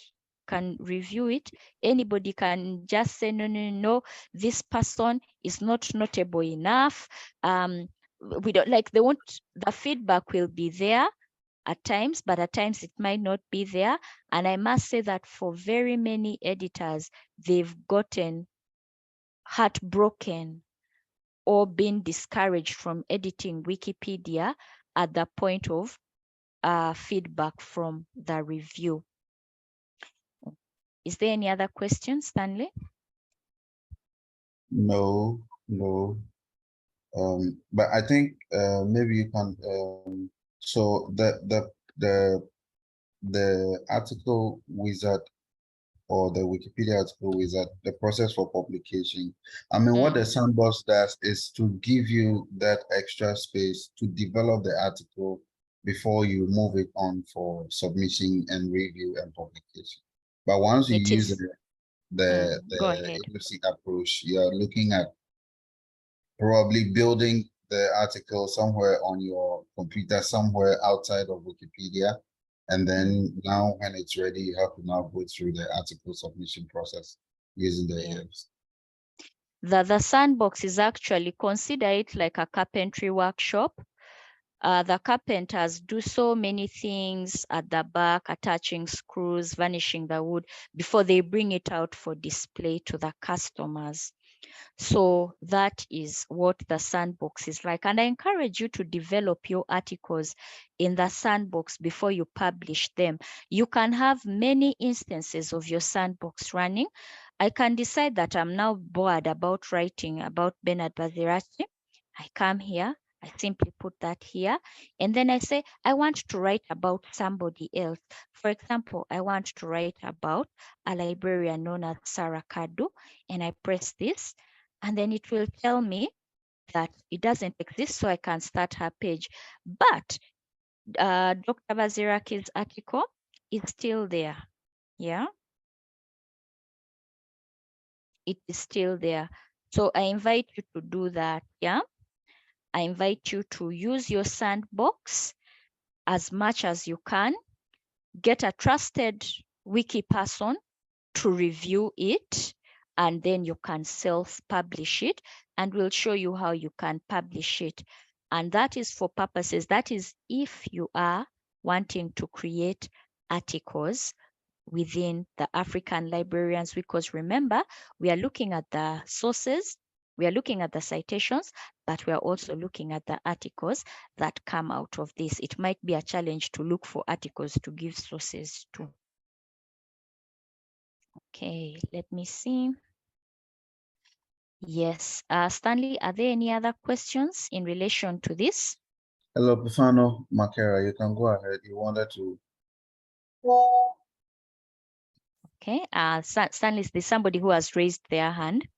can review it. Anybody can just say, no, this person is not notable enough. We don't like, the feedback will be there at times, but at times it might not be there. And I must say that for very many editors, they've gotten heartbroken or been discouraged from editing Wikipedia at the point of feedback from the review. Is there any other questions, Stanley? No. But I think maybe you can. So the article wizard or the Wikipedia article wizard, the process for publication. I mean, what the sandbox does is to give you that extra space to develop the article before you move it on for submission and review and publication. But once you use the AFC approach, you're looking at probably building the article somewhere on your computer, somewhere outside of Wikipedia. And then now when it's ready, you have to now go through the article submission process using the AFC. The sandbox is actually, consider it like a carpentry workshop. The carpenters do so many things at the back, attaching screws, varnishing the wood before they bring it out for display to the customers. So that is what the sandbox is like. And I encourage you to develop your articles in the sandbox before you publish them. You can have many instances of your sandbox running. I can decide that I'm now bored about writing about Bernard Bazirachi. I come here, I simply put that here, and then I say, I want to write about somebody else. For example, I want to write about a librarian known as Sarah Kadu, and I press this, and then it will tell me that it doesn't exist, so I can start her page. But Dr. Baziraki's article is still there. Yeah, it is still there. So I invite you to do that. Yeah, I invite you to use your sandbox as much as you can. Get a trusted wiki person to review it, and then you can self-publish it, and we'll show you how you can publish it. And that is for purposes, that is if you are wanting to create articles within the African librarians, because remember, we are looking at the sources, we are looking at the citations, but we are also looking at the articles that come out of this. It might be a challenge to look for articles to give sources to. Okay, let me see. Yes, Stanley, are there any other questions in relation to this? Hello, Pufano Makera, you can go ahead. You wanted to. Okay, Stanley, there's somebody who has raised their hand.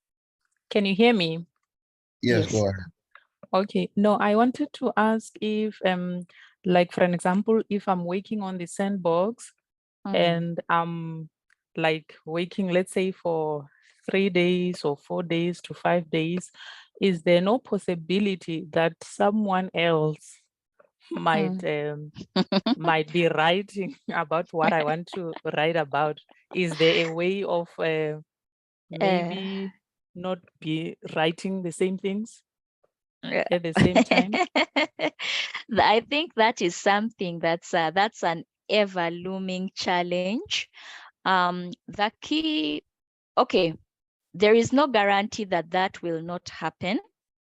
Can you hear me? Yes, Yes. go ahead. Okay, no, I wanted to ask if, like for an example, if I'm working on the sandbox and I'm like working, let's say for 3 days or 4 days to 5 days, is there no possibility that someone else might might be writing about what I want to write about? Is there a way of maybe not be writing the same things at the same time? I think that is something that's an ever looming challenge. The key, okay, there is no guarantee that that will not happen.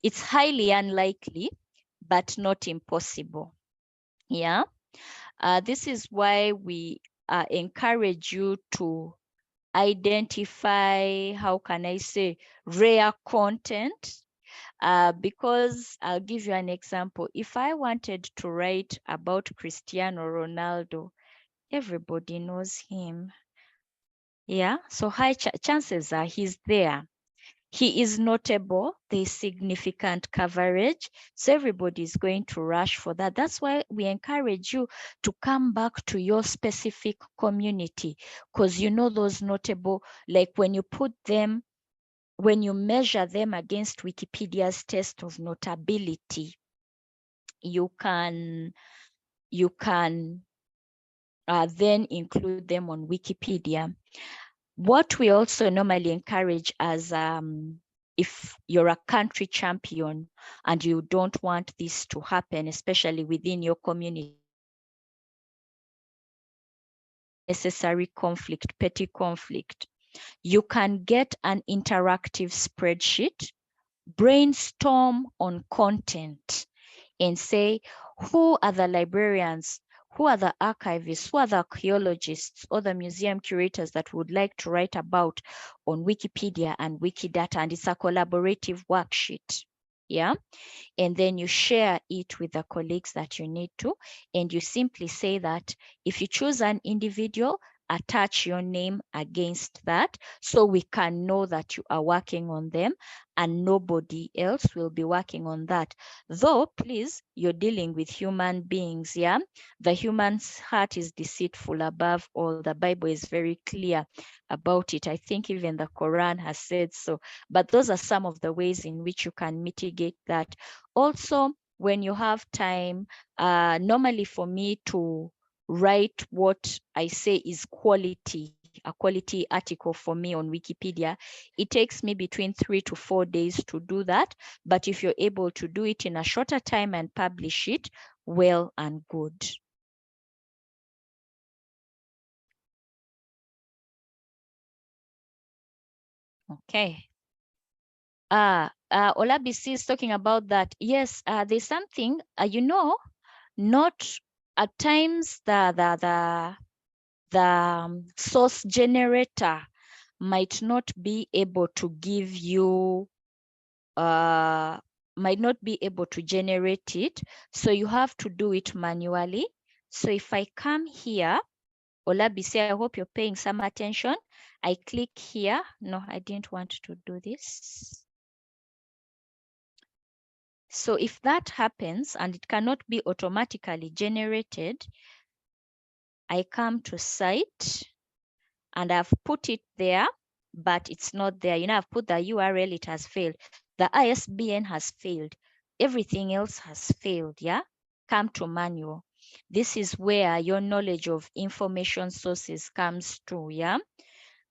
It's highly unlikely, but not impossible. Yeah. This is why we encourage you to identify, how can I say, rare content. Because I'll give you an example. If I wanted to write about Cristiano Ronaldo, everybody knows him. Yeah, so high chances are he's there. He is notable, there's significant coverage, so everybody is going to rush for that. That's why we encourage you to come back to your specific community, because you know those notable, like when you put them, when you measure them against Wikipedia's test of notability, you can then include them on Wikipedia. What we also normally encourage as if you're a country champion and you don't want this to happen, especially within your community, necessary conflict, petty conflict, you can get an interactive spreadsheet, brainstorm on content, and say, who are the librarians, who are the archivists, who are the archaeologists or the museum curators that would like to write about on Wikipedia and Wikidata, and it's a collaborative worksheet. Yeah, and then you share it with the colleagues that you need to, and you simply say that if you choose an individual, attach your name against that so we can know that you are working on them and nobody else will be working on that. Though, please, you're dealing with human beings, yeah? The human's heart is deceitful above all. The Bible is very clear about it. I think even the Quran has said so. But those are some of the ways in which you can mitigate that. Also, when you have time, normally for me to write what I say is quality, a quality article for me on Wikipedia, it takes me between 3 to 4 days to do that. But if you're able to do it in a shorter time and publish it, well and good. Okay. Olabisi is talking about that. Yes, there's something, you know, not at times the source generator might not be able to give you, might not be able to generate it. So you have to do it manually. So if I come here, Olabisi, I hope you're paying some attention. I click here. No, I didn't want to do this. So if that happens and it cannot be automatically generated, I come to site and I've put it there, but it's not there. You know, I've put the URL, it has failed. The ISBN has failed. Everything else has failed, yeah? Come to manual. This is where your knowledge of information sources comes to, yeah?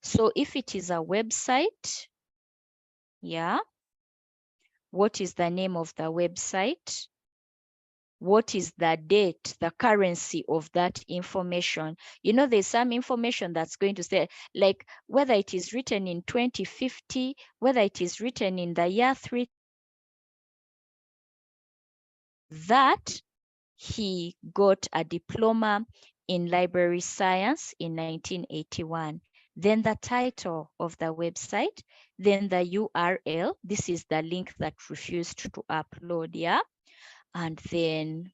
So if it is a website, yeah, what is the name of the website? What is the date, the currency of that information? You know, there's some information that's going to say, like whether it is written in 2050, whether it is written in the year 3, that he got a diploma in library science in 1981. Then the title of the website, then the URL. This is the link that refused to upload, yeah? And then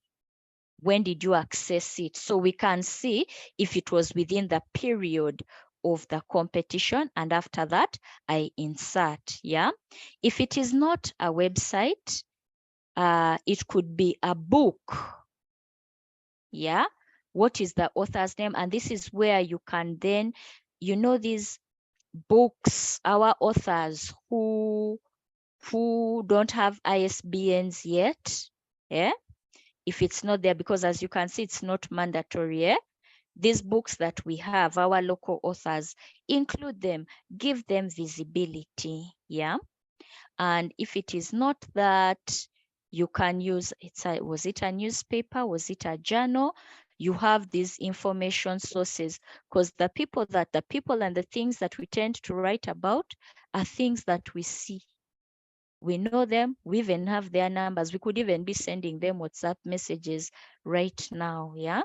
when did you access it? So we can see if it was within the period of the competition, and after that I insert, yeah? If it is not a website, it could be a book, yeah? What is the author's name? And this is where you can then, you know, these books, our authors who don't have ISBNs yet, yeah? If it's not there, because as you can see, it's not mandatory, yeah? These books that we have, our local authors, include them, give them visibility, yeah? And if it is not that, you can use, was it a newspaper? Was it a journal? You have these information sources, because the people and the things that we tend to write about are things that we see. We know them, we even have their numbers. We could even be sending them WhatsApp messages right now, yeah?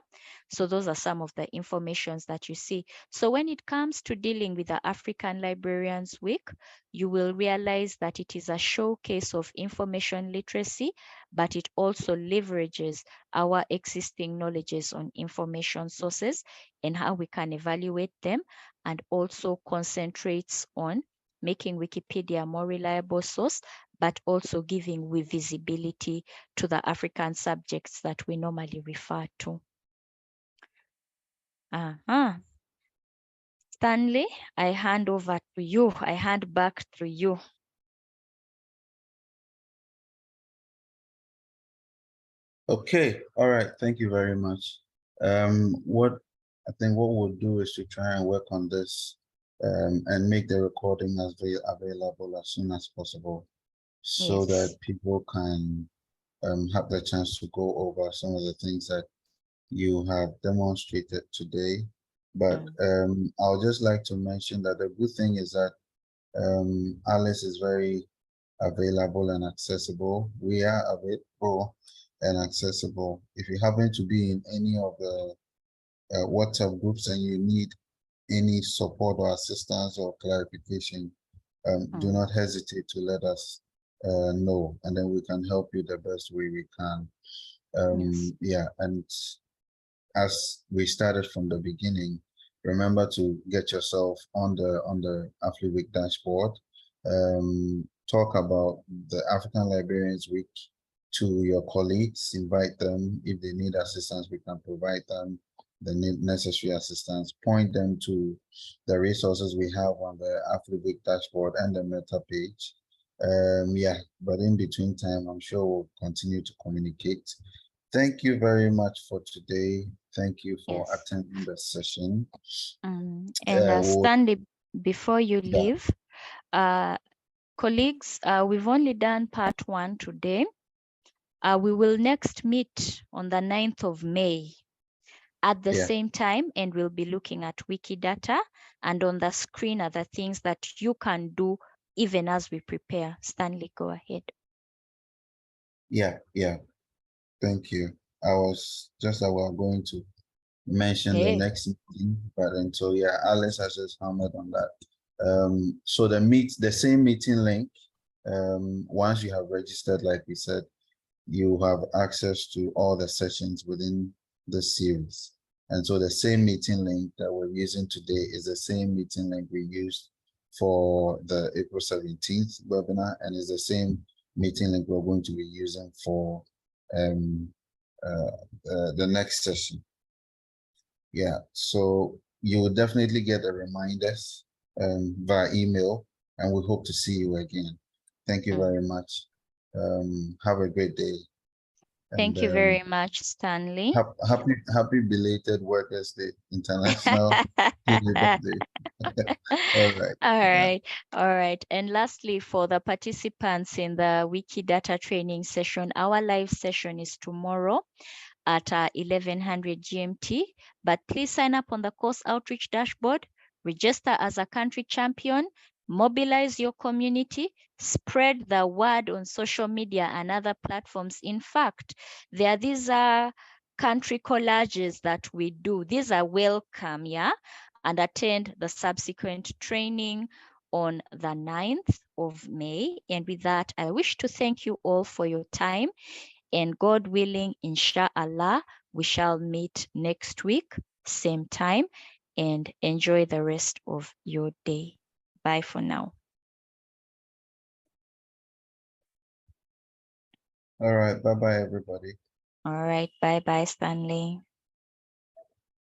So those are some of the informations that you see. So when it comes to dealing with the African Librarians Week, you will realize that it is a showcase of information literacy, but it also leverages our existing knowledges on information sources and how we can evaluate them, and also concentrates on making Wikipedia a more reliable source, but also giving visibility to the African subjects that we normally refer to. Stanley, I hand over to you. I hand back to you. Okay, all right, thank you very much. What I think what we'll do is to try and work on this and make the recording as available as soon as possible, so Yes. that people can have the chance to go over some of the things that you have demonstrated today. But I would just like to mention that the good thing is that Alice is very available and accessible. We are available and accessible. If you happen to be in any of the WhatsApp groups and you need any support or assistance or clarification, do not hesitate to let us know, and then we can help you the best way we can. Yes. Yeah, and as we started from the beginning, remember to get yourself on the AfriWeek dashboard. Talk about the African Librarians Week to your colleagues, invite them. If they need assistance, we can provide them the necessary assistance. Point them to the resources we have on the AfriWeek dashboard and the meta page. Yeah, but in between time, I'm sure we'll continue to communicate. Thank you very much for today. Thank you for attending the session. And Stanley, before you leave, colleagues, we've only done part 1 today. We will next meet on the 9th of May at the same time, and we'll be looking at Wikidata, and on the screen are the things that you can do even as we prepare. Stanley, go ahead. Yeah. Thank you. I was just that we're going to mention the next meeting, but until Alice has just hammered on that. So the same meeting link, once you have registered, like we said, you have access to all the sessions within the series. And so the same meeting link that we're using today is the same meeting link we used for the April 17th webinar, and is the same meeting link we're going to be using for the next session. Yeah, so you will definitely get the reminders via email, and we hope to see you again. Thank you very much. Have a great day. Thank you very much, Stanley. Happy belated Workers' Day, International Labor Day. All right. All right. And lastly, for the participants in the Wikidata training session, our live session is tomorrow at 1100 GMT. But please sign up on the course outreach dashboard, register as a country champion, mobilize your community, spread the word on social media and other platforms. In fact, these are country collages that we do. These are welcome, yeah? And attend the subsequent training on the 9th of May. And with that, I wish to thank you all for your time. And God willing, inshallah, we shall meet next week, same time, and enjoy the rest of your day. Bye for now. All right. Bye-bye, everybody. All right. Bye-bye, Stanley.